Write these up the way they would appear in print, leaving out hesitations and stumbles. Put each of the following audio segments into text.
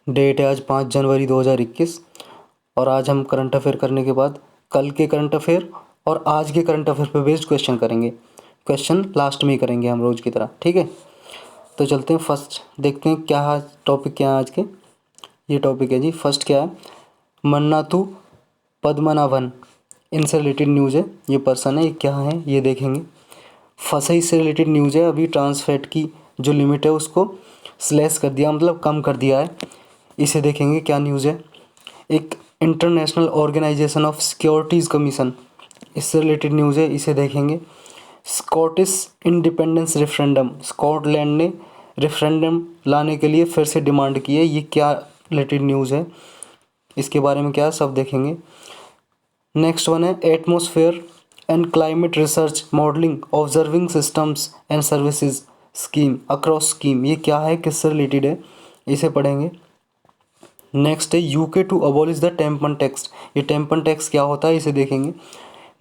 Date है आज 5 जनवरी 2021। और आज हम करंट अफेयर करने के बाद कल के करंट अफेयर और आज के करंट अफेयर पे बेस्ड क्वेश्चन करेंगे। क्वेश्चन लास्ट में ही करेंगे हम रोज़ की तरह, ठीक है। तो चलते हैं फर्स्ट, देखते हैं क्या टॉपिक क्या है आज के। ये टॉपिक है जी, फर्स्ट क्या है, मन्नाथु पद्मनाभन, इनसे रिलेटेड न्यूज़ है। ये पर्सन है, ये क्या है ये देखेंगे। फसई से रिलेटेड न्यूज़ है। अभी ट्रांसफैट की जो लिमिट है उसको स्लैश कर दिया, मतलब कम कर दिया है। इसे देखेंगे क्या न्यूज़ है। एक international organisation of securities commission, इससे रिलेटेड न्यूज़ है, इसे देखेंगे। स्कॉटिश इंडिपेंडेंस रेफरेंडम, स्कॉटलैंड ने रेफरेंडम लाने के लिए फिर से डिमांड की है। ये क्या रिलेटेड न्यूज़ है, इसके बारे में क्या है सब देखेंगे। नेक्स्ट वन है atmosphere and climate research modelling observing systems and services scheme across scheme. ये क्या है, किससे रिलेटेड है, इसे पढ़ेंगे। नेक्स्ट है UK to abolish the tampon tax. ये टेम्पन टैक्स क्या होता है इसे देखेंगे।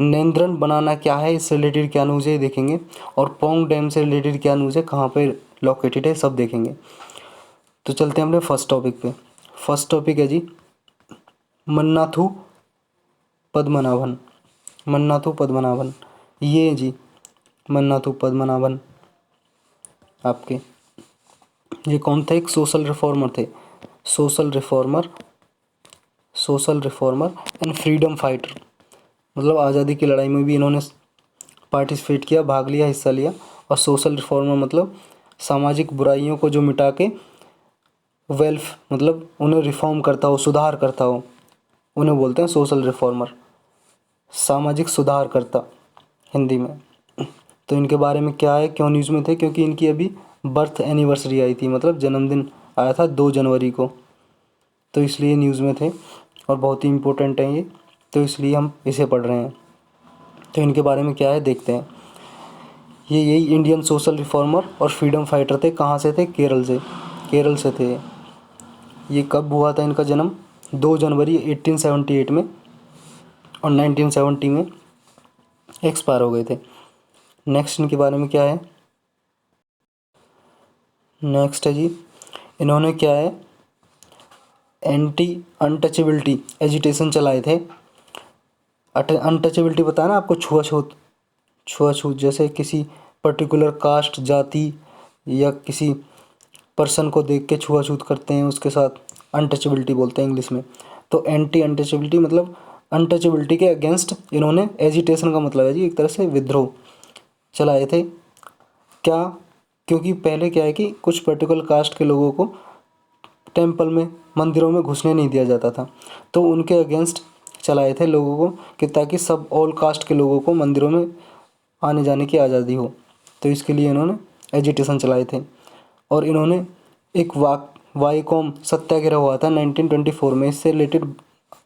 नेंद्रन बनाना क्या है, इससे रिलेटेड क्या न्यूज़ है देखेंगे। और पोंग डैम से रिलेटेड क्या न्यूज़ है, कहाँ पे लोकेटेड है, सब देखेंगे। तो चलते हैं अपने फर्स्ट टॉपिक पे। फर्स्ट टॉपिक है जी मन्नाथु पद्मनाभन। मन्नाथु पद्मनाभन, ये जी मन्नाथु पद्मनाभन आपके, ये कौन थे, एक सोशल रिफॉर्मर थे। Social reformer and freedom fighter, मतलब आज़ादी की लड़ाई में भी इन्होंने पार्टिसिपेट किया, भाग लिया, हिस्सा लिया। और सोशल रिफॉर्मर मतलब सामाजिक बुराइयों को जो मिटा के वेल्फ, मतलब उन्हें रिफॉर्म करता हो, सुधार करता हो, उन्हें बोलते हैं सोशल रिफॉर्मर, सामाजिक सुधारकर्ता हिंदी में। तो इनके बारे में क्या है, क्यों न्यूज़ में थे, क्योंकि इनकी अभी बर्थ एनिवर्सरी आई थी, मतलब जन्मदिन आया था 2 जनवरी को, तो इसलिए न्यूज़ में थे और बहुत ही इम्पोर्टेंट है ये, तो इसलिए हम इसे पढ़ रहे हैं। तो इनके बारे में क्या है देखते हैं। ये यही इंडियन सोशल रिफॉर्मर और फ्रीडम फाइटर थे। कहाँ से थे, केरल से थे। ये कब हुआ था इनका जन्म, 2 जनवरी 1878 में, और 1970 में एक्सपायर हो गए थे। नेक्स्ट इनके बारे में क्या है, नेक्स्ट है जी इन्होंने क्या है एंटी अनटचेबिलिटी एजिटेशन चलाए थे। अनटचेबिलिटी पता है ना आपको, छुआछूत, जैसे किसी पर्टिकुलर कास्ट, जाति या किसी पर्सन को देख के छुआछूत करते हैं, उसके साथ अनटचेबिलिटी बोलते हैं इंग्लिश में। तो एंटी अनटचेबिलिटी मतलब अनटचेबिलिटी के अगेंस्ट इन्होंने, एजिटेशन का मतलब है जी एक तरह से विद्रोह चलाए थे। क्या, क्योंकि पहले क्या है कि कुछ पर्टिकुलर कास्ट के लोगों को टेंपल में, मंदिरों में घुसने नहीं दिया जाता था, तो उनके अगेंस्ट चलाए थे लोगों को, कि ताकि सब ऑल कास्ट के लोगों को मंदिरों में आने जाने की आज़ादी हो। तो इसके लिए इन्होंने एजिटेशन चलाए थे। और इन्होंने एक वाईकॉम सत्याग्रह हुआ था 1924 में, इससे रिलेटेड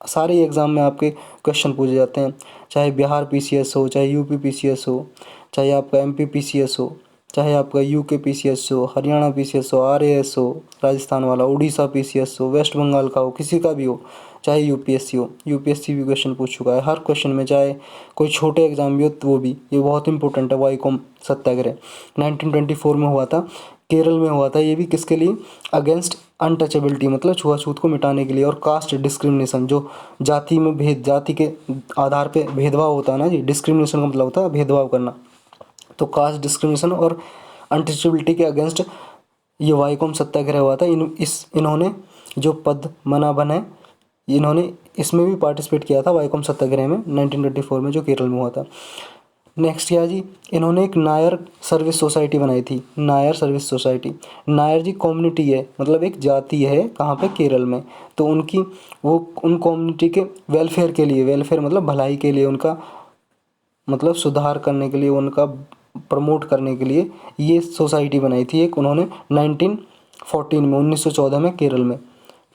सारे एग्ज़ाम में आपके क्वेश्चन पूछे जाते हैं, चाहे बिहार पीसीएस हो, चाहे यूपी पीसीएस हो, चाहे आपका एमपी पीसीएस हो, चाहे आपका यूके पीसीएस हो, हरियाणा पीसीएस हो, आरएएस हो राजस्थान वाला, उड़ीसा पीसीएस हो, वेस्ट बंगाल का हो, किसी का भी हो, चाहे यूपीएससी हो, यूपीएससी भी क्वेश्चन पूछ चुका है हर क्वेश्चन में, चाहे कोई छोटे एग्जाम भी हो तो वो भी, ये बहुत इंपॉर्टेंट है। वाईकॉम सत्याग्रह 1924 में हुआ था, केरल में हुआ था। ये भी किसके लिए, अगेंस्ट अनटचेबिलिटी मतलब छुआछूत को मिटाने के लिए, और कास्ट डिस्क्रिमिनेशन, जो जाति में जाति के आधार पे भेदभाव होता है ना जी, डिस्क्रिमिनेशन का मतलब होता है भेदभाव करना। तो कास्ट डिस्क्रिमिनेशन और अनटचेबिलिटी के अगेंस्ट ये वाईकॉम सत्याग्रह हुआ था। इन्होंने जो पद्मनाभन है, इन्होंने इसमें भी पार्टिसिपेट किया था वाईकॉम सत्याग्रह में 1924 में, जो केरल में हुआ था। नेक्स्ट क्या जी, इन्होंने एक नायर सर्विस सोसाइटी बनाई थी, नायर सर्विस सोसाइटी। नायर जी कम्युनिटी है, मतलब एक जाति है, कहाँ पे, केरल में। तो उनकी, वो उन कम्युनिटी के वेलफेयर के लिए, वेलफेयर मतलब भलाई के लिए, उनका मतलब सुधार करने के लिए, उनका प्रमोट करने के लिए ये सोसाइटी बनाई थी एक उन्होंने 1914 में, 1914 में केरल में,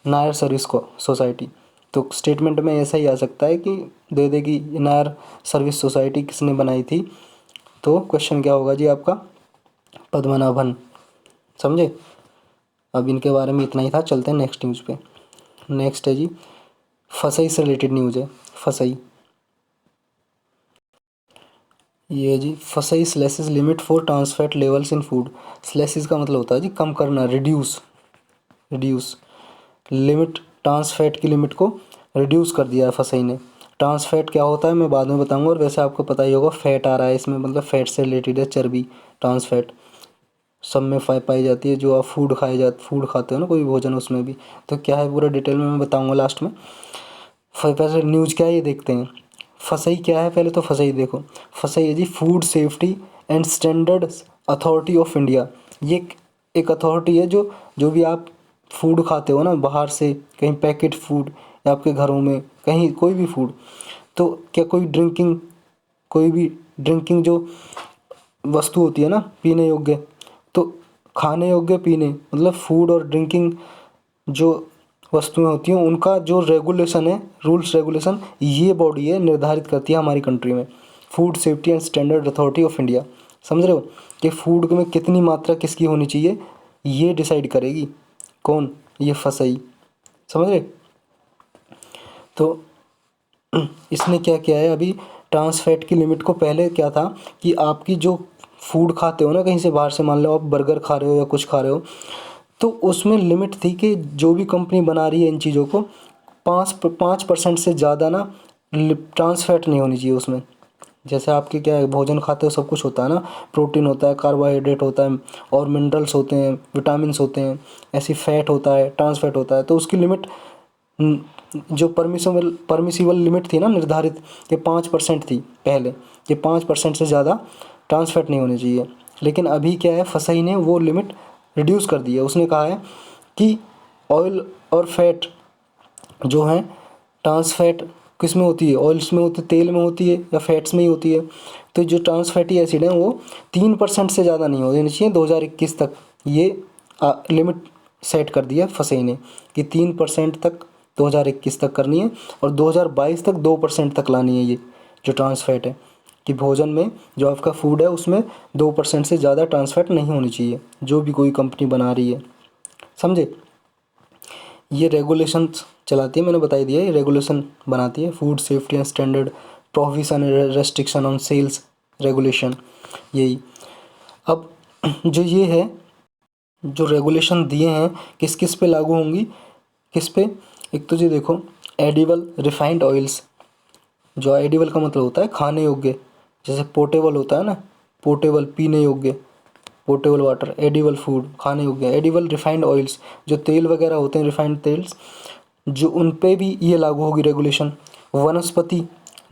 नायर सर्विस को सोसाइटी। तो स्टेटमेंट में ऐसा ही आ सकता है कि दे दे कि नायर सर्विस सोसाइटी किसने बनाई थी। तो क्वेश्चन क्या होगा जी आपका, पद्मनाभन, समझे। अब इनके बारे में इतना ही था, चलते हैं नेक्स्ट न्यूज़ पे। नेक्स्ट है जी फसई से रिलेटेड न्यूज़ है, फसई। ये जी FSSAI slashes limit for trans fat levels in food. Slashes का मतलब होता है जी कम करना, रिड्यूस लिमिट, ट्रांस फैट की लिमिट को रिड्यूस कर दिया है फसई ने। ट्रांस फैट क्या होता है मैं बाद में बताऊंगा, और वैसे आपको पता ही होगा फैट आ रहा है इसमें, मतलब फैट से रिलेटेड है, चर्बी। ट्रांस फैट सब में पाई जाती है, जो आप फूड खाते हो ना, कोई भी भोजन, उसमें भी। तो क्या है पूरा डिटेल में मैं बताऊंगा लास्ट में। पहले न्यूज़ क्या है ये देखते हैं। फसई क्या है, पहले तो फसई देखो। फसई है जी food safety and standards authority of India. ये एक अथॉरिटी है जो जो भी आप फूड खाते हो ना बाहर से, कहीं पैकेट फूड या आपके घरों में कहीं कोई भी फूड, तो क्या कोई भी ड्रिंकिंग जो वस्तु होती है ना पीने योग्य, तो खाने योग्य पीने मतलब फूड और ड्रिंकिंग जो वस्तुएं होती हैं उनका जो रेगुलेशन है, रूल्स रेगुलेशन, ये बॉडी है निर्धारित करती है हमारी कंट्री में, food safety and standard authority of India. समझ रहे हो कि फूड में कितनी मात्रा किसकी होनी चाहिए, ये डिसाइड करेगी कौन, ये फसई। समझ रहे। तो इसने क्या किया है अभी, ट्रांस फैट की लिमिट को, पहले क्या था कि आपकी जो फूड खाते हो ना कहीं से बाहर से, मान लो आप बर्गर खा रहे हो या कुछ खा रहे हो, तो उसमें लिमिट थी कि जो भी कंपनी बना रही है इन चीज़ों को, 5% से ज़्यादा ना ट्रांस फैट नहीं होनी चाहिए उसमें। जैसे आपके क्या है, भोजन खाते हो सब कुछ होता है ना, प्रोटीन होता है, कार्बोहाइड्रेट होता है, और मिनरल्स होते हैं, विटामिन्स होते हैं, ऐसी फैट होता है, ट्रांस फैट होता है। तो उसकी लिमिट जो परमिसिबल लिमिट थी ना निर्धारित, ये 5% थी पहले, ये 5% से ज़्यादा ट्रांस फैट नहीं होनी चाहिए। लेकिन अभी क्या है, फसई ने वो लिमिट रिड्यूस कर दी है। उसने कहा है कि ऑयल और फैट जो है, ट्रांस फैट किस में होती है, ऑयल्स में होती है, तेल में होती है, या फैट्स में ही होती है। तो जो ट्रांस फैटी एसिड है वो 3% से ज़्यादा नहीं होनी चाहिए 2021 तक। ये लिमिट सेट कर दिया फसई ने कि 3% तक 2021 तक करनी है, और 2022 तक 2% तक लानी है ये जो ट्रांस फैट है, कि भोजन में जो आपका फूड है उसमें 2% से ज़्यादा ट्रांस फैट नहीं होनी चाहिए, जो भी कोई कंपनी बना रही है। समझे। ये रेगुलेशन चलाती है, मैंने बताई दिया, ये रेगुलेशन बनाती है, food safety and standard provision restriction on sales regulation, यही। अब जो ये है, जो रेगुलेशन दिए हैं किस किस पे लागू होंगी, किस पे, एक तो जी देखो, एडिबल रिफाइंड ऑयल्स। जो एडिबल का मतलब होता है खाने योग्य, जैसे पोर्टेबल होता है ना, पोर्टेबल पीने योग्य, पोर्टेबल वाटर, एडिबल फूड खाने योग्य, एडिबल रिफाइंड ऑयल्स जो तेल वगैरह होते हैं, रिफाइंड तेल्स, जो उन पे भी ये लागू होगी रेगुलेशन। वनस्पति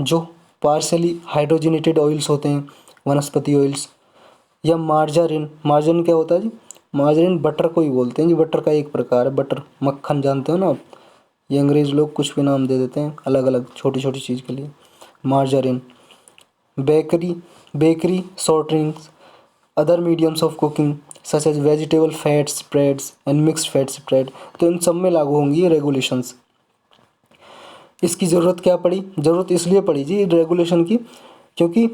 जो पार्शली हाइड्रोजनेटेड ऑयल्स होते हैं, वनस्पति ऑयल्स, या मार्जारिन। मार्जारिन क्या होता है जी, मार्जारिन बटर को ही बोलते हैं जी, बटर का एक प्रकार है, बटर मक्खन जानते हो ना आप। ये अंग्रेज़ लोग कुछ भी नाम दे देते हैं अलग अलग छोटी छोटी चीज़ के लिए। Margarine, bakery bakery soft drinks, other mediums of cooking such as vegetable fat spreads and mixed fat spread. तो इन सब में लागू होंगी ये रेगुलेशंस। इसकी ज़रूरत क्या पड़ी, ज़रूरत इसलिए पड़ी जी रेगुलेशन की, क्योंकि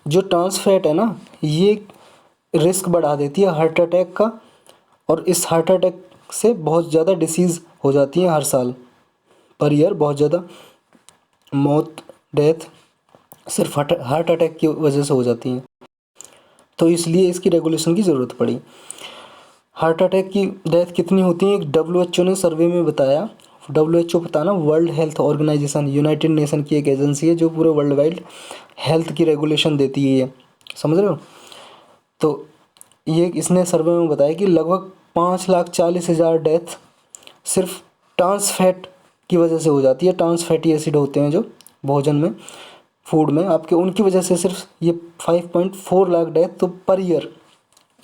जो ट्रांस फैट है ना, ये रिस्क बढ़ा देती है हार्ट अटैक का, और इस हार्ट अटैक से बहुत ज़्यादा डिसीज़ हो जाती हैं हर साल, पर ईयर बहुत ज़्यादा मौत, डेथ सिर्फ हार्ट अटैक की वजह से हो जाती हैं। तो इसलिए इसकी रेगुलेशन की ज़रूरत पड़ी। हार्ट अटैक की डेथ कितनी होती है, एक WHO ने सर्वे में बताया। WHO पता ना, world health organisation, united nation की एक एजेंसी है जो पूरे वर्ल्ड वाइड हेल्थ की रेगुलेशन देती है ये। समझ रहे हो। तो ये इसने सर्वे में बताया कि लगभग 5,40,000 डेथ सिर्फ ट्रांस फैट की वजह से हो जाती है। ट्रांस फैटी एसिड होते हैं जो भोजन में, फूड में आपके, उनकी वजह से सिर्फ ये 5.4 लाख डेथ तो पर ईयर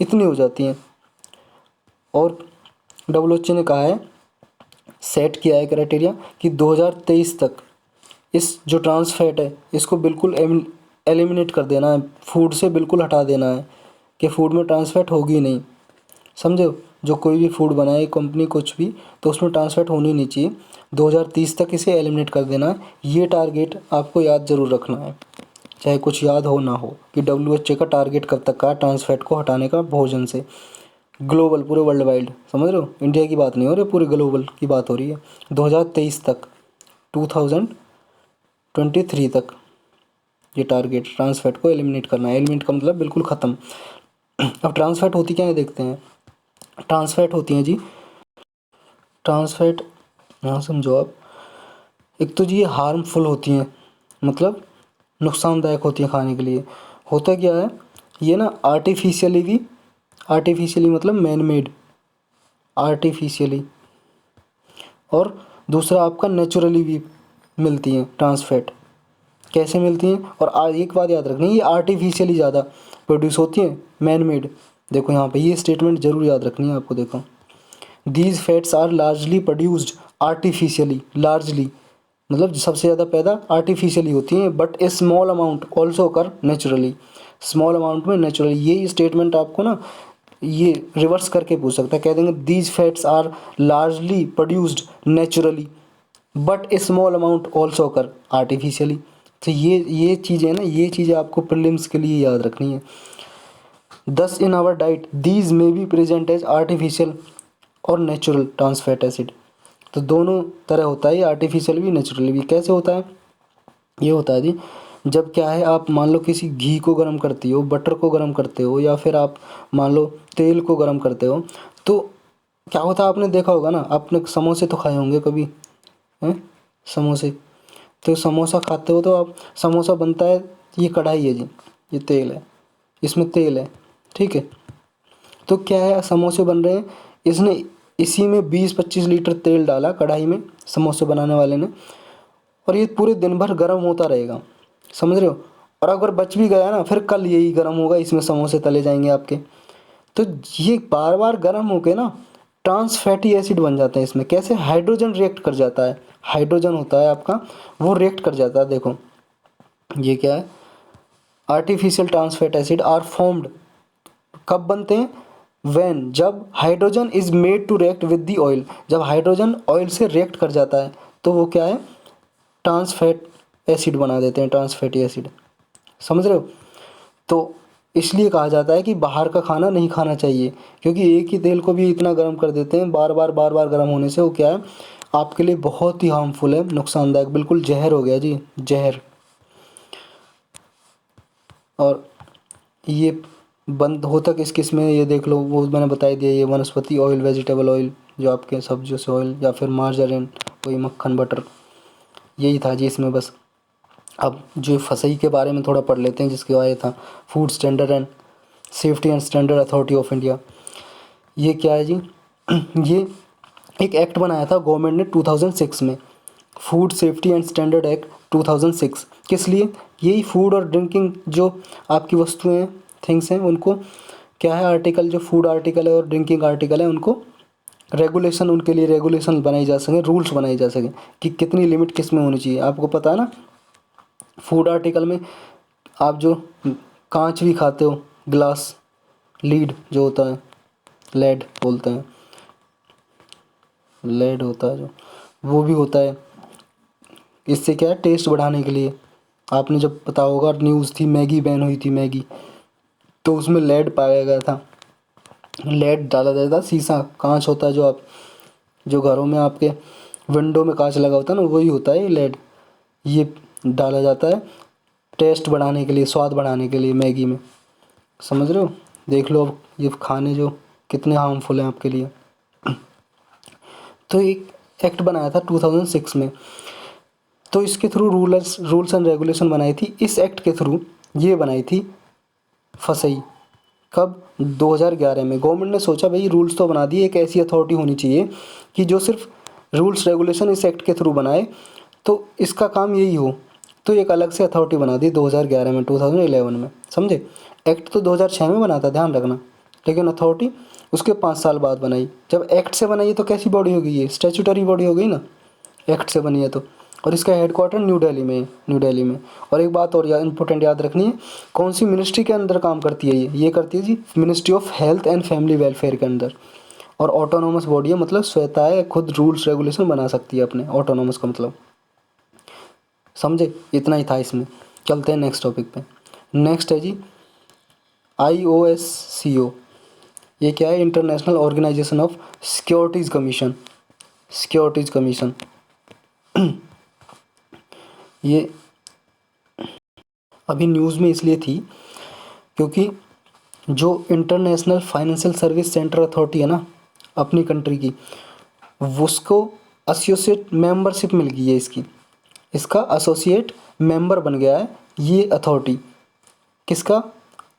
इतनी हो जाती हैं। और WHO ने कहा है, सेट किया है क्राइटेरिया कि 2023 तक इस जो ट्रांस फैट है इसको बिल्कुल एलिमिनेट कर देना है, फूड से बिल्कुल हटा देना है, कि फूड में ट्रांस फैट होगी नहीं। समझो, जो कोई भी फूड बनाए कंपनी कुछ भी, तो उसमें ट्रांस फैट होनी नहीं चाहिए। 2030 तक इसे एलिमिनेट कर देना है। ये टारगेट आपको याद ज़रूर रखना है, चाहे कुछ याद हो ना हो, कि WHO का टारगेट कब तक का ट्रांस फैट को हटाने का भोजन से, ग्लोबल पूरे वर्ल्ड वाइड। समझ रहे हो, इंडिया की बात नहीं हो रही, पूरे ग्लोबल की बात हो रही है। 2023 तक, 2023 तक ये टारगेट ट्रांस फैट को एलिमिनेट करना है। एलिमिनेट का मतलब बिल्कुल ख़त्म। अब ट्रांस फैट होती क्या है देखते हैं। ट्रांस फैट होती हैं जी, ट्रांस फैट हाँ समझो आप। एक तो जी ये हार्मफुल होती हैं, मतलब नुकसानदायक होती हैं खाने के लिए। होता क्या है, ये ना आर्टिफिशियली मतलब मैन मेड, आर्टिफिशियली, और दूसरा आपका नेचुरली भी मिलती हैं ट्रांस फैट। कैसे मिलती हैं, और एक बात याद रखनी, ये आर्टिफिशियली ज़्यादा प्रोड्यूस होती हैं, मैन मेड। देखो यहाँ पे ये स्टेटमेंट जरूर याद रखनी है आपको। देखो, these fats are largely produced artificially, largely मतलब सबसे ज़्यादा पैदा आर्टिफिशियली होती हैं, but a small amount also occur naturally, small amount में नेचुरली। ये स्टेटमेंट आपको ना ये रिवर्स करके पूछ सकता है, कह देंगे these fats are largely produced naturally but a small amount also occur artificially. तो ये चीज़ें ना, ये चीज़ें आपको प्रीलिम्स के लिए याद रखनी है। Thus in our diet these may be present as artificial और नेचुरल ट्रांस फैट एसिड। तो दोनों तरह होता है ये, आर्टिफिशियल भी नेचुरल भी। कैसे होता है, ये होता है जी, जब क्या है, आप मान लो किसी घी को गर्म करती हो, बटर को गर्म करते हो, या फिर आप मान लो तेल को गर्म करते हो, तो क्या होता है, आपने देखा होगा ना, आपने समोसे तो खाए होंगे कभी, हैं, समोसे। तो समोसा खाते हो तो आप, समोसा बनता है, ये कढ़ाई है जी, ये तेल है, इसमें तेल है, ठीक है। तो क्या है, समोसे बन रहे हैं, इसने इसी में 20-25 लीटर तेल डाला कढ़ाई में समोसे बनाने वाले ने, और ये पूरे दिन भर गर्म होता रहेगा, समझ रहे हो। और अगर बच भी गया ना, फिर कल यही गर्म होगा, इसमें समोसे तले जाएंगे आपके। तो ये बार बार गर्म होके ना ट्रांस फैटी एसिड बन जाते हैं इसमें। कैसे, हाइड्रोजन रिएक्ट कर जाता है, हाइड्रोजन होता है आपका, वो रिएक्ट कर जाता है। देखो ये क्या है, artificial trans fat acid are formed, कब बनते हैं, व्हेन, जब hydrogen is made to react with the oil, जब हाइड्रोजन ऑयल से रिएक्ट कर जाता है तो वो क्या है, ट्रांस फैट एसिड बना देते हैं, ट्रांस फैटी एसिड, समझ रहे हो। तो इसलिए कहा जाता है कि बाहर का खाना नहीं खाना चाहिए, क्योंकि एक ही तेल को भी इतना गर्म कर देते हैं, बार बार गर्म होने से वो क्या है, आपके लिए बहुत ही हार्मफुल है, नुकसानदायक, बिल्कुल जहर हो गया जी, जहर। और ये बंद होता किस किस में, ये देख लो, वो मैंने बता ही दिया, ये वनस्पति ऑयल, वेजिटेबल ऑयल, जो आपके सब्जियों से ऑयल, या फिर मार्जरीन, वही मक्खन बटर, यही था जी इसमें बस। अब जो फसई के बारे में थोड़ा पढ़ लेते हैं, जिसके आया था, food standard and safety and standard authority of India. ये क्या है जी, ये एक एक्ट बनाया था गवर्नमेंट ने 2006 में, food safety and standard act 2006। किस लिए, यही फूड और ड्रिंकिंग जो आपकी वस्तुएं, थिंग्स हैं, उनको क्या है, आर्टिकल जो फूड आर्टिकल है और ड्रिंकिंग आर्टिकल है, उनको रेगुलेशन, उनके लिए रेगुलेशन बनाई जा सके, रूल्स बनाए जा सके कि कितनी लिमिट किस में होनी चाहिए। आपको पता है ना, फूड आर्टिकल में आप जो कांच भी खाते हो, ग्लास, लीड जो होता है, लेड बोलते हैं, लेड होता है जो, वो भी होता है। इससे क्या है, टेस्ट बढ़ाने के लिए। आपने जब पता होगा, न्यूज़ थी, मैगी बैन हुई थी, मैगी, तो उसमें लेड पाया गया था, लेड डाला जाता था। शीशा कांच होता है जो आप, जो घरों में आपके विंडो में कांच लगा होता है ना, वही होता है ये लेड, ये डाला जाता है टेस्ट बढ़ाने के लिए, स्वाद बढ़ाने के लिए मैगी में, समझ रहे हो। देख लो अब ये खाने जो कितने हार्मफुल हैं आपके लिए। तो एक एक्ट बनाया था 2006 में, तो इसके थ्रू रूल्स एंड रेगुलेशन बनाई थी। इस एक्ट के थ्रू ये बनाई थी फसई, कब, 2011 में। गवर्नमेंट ने सोचा भाई रूल्स तो बना दिए, एक ऐसी अथॉरिटी होनी चाहिए कि जो सिर्फ रूल्स रेगुलेशन इस एक्ट के थ्रू बनाए, तो इसका काम यही हो। तो एक अलग से अथॉरिटी बना दी 2011 में, 2011 में, समझे। एक्ट तो 2006 में बना था, ध्यान रखना, लेकिन अथॉरिटी उसके 5 साल बाद बनाई। जब एक्ट से बनाई है तो कैसी बॉडी हो गई, ये स्टैट्यूटरी बॉडी हो गई ना, एक्ट से बनी है तो। और इसका हेडक्वार्टर न्यू दिल्ली में है, न्यू दिल्ली में। और एक बात और इंपॉर्टेंट याद रखनी है, कौन सी मिनिस्ट्री के अंदर काम करती है ये करती है जी, ministry of health and family welfare के अंदर। और ऑटोनोमस बॉडी है, मतलब स्वतः है, खुद रूल्स रेगुलेशन बना सकती है अपने, ऑटोनोमस का मतलब, समझे। इतना ही था इसमें। चलते हैं नेक्स्ट टॉपिक पे। नेक्स्ट है जी IOSCO। ये क्या है, international organisation of securities commission, securities commission. ये अभी न्यूज़ में इसलिए थी क्योंकि जो international financial service centre authority है ना अपनी कंट्री की, उसको एसोसिएट मेंबरशिप मिल गई है इसकी, इसका एसोसिएट मेंबर बन गया है ये अथॉरिटी, किसका,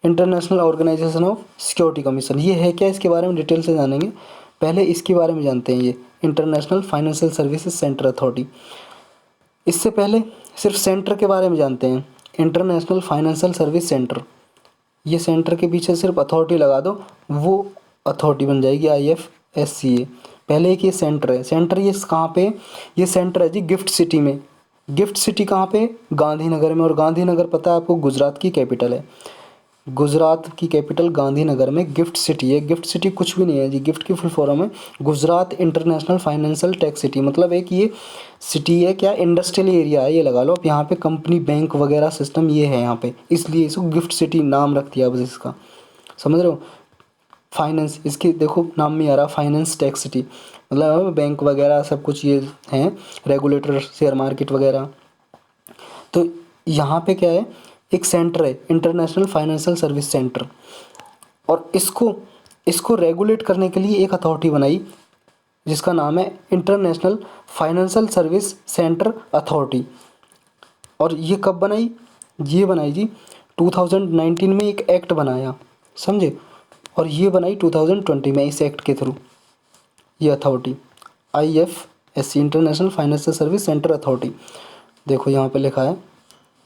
international organisation of security commission. ये है क्या, इसके बारे में डिटेल से जानेंगे। पहले इसके बारे में जानते हैं, ये international financial services centre authority. इससे पहले सिर्फ सेंटर के बारे में जानते हैं, इंटरनेशनल फाइनेंशियल सर्विस सेंटर। ये सेंटर के पीछे सिर्फ अथॉरिटी लगा दो, वो अथॉरिटी बन जाएगी IFSCA। पहले एक ये सेंटर है, सेंटर ये कहाँ पे, ये सेंटर है जी गिफ्ट सिटी में। गिफ्ट सिटी कहाँ पे, गांधीनगर में। और गांधीनगर पता है आपको गुजरात की कैपिटल है, गुजरात की कैपिटल गांधीनगर में गिफ्ट सिटी है। गिफ्ट सिटी कुछ भी नहीं है जी, गिफ्ट की फुल फॉर्म है Gujarat international financial tech city. मतलब एक ये सिटी है क्या, इंडस्ट्रियल एरिया है ये लगा लो। अब यहाँ पे कंपनी बैंक वगैरह सिस्टम ये है यहाँ पे, इसलिए इसको गिफ्ट सिटी नाम रख दिया बस इसका, समझ रहे हो। फाइनेंस, इसके देखो नाम में आ रहा फाइनेंस टेक सिटी, मतलब बैंक वगैरह सब कुछ ये हैं, रेगुलेटर, शेयर मार्केट वगैरह। तो यहाँ पे क्या है, एक सेंटर है इंटरनेशनल फाइनेंशियल सर्विस सेंटर, और इसको इसको रेगुलेट करने के लिए एक अथॉरिटी बनाई जिसका नाम है international financial service centre authority. और ये कब बनाई, ये बनाई जी 2019 में एक एक्ट बनाया, समझे। और ये बनाई 2020 में इस एक्ट के थ्रू ये authority IFSC international financial service centre authority. देखो यहाँ पे लिखा है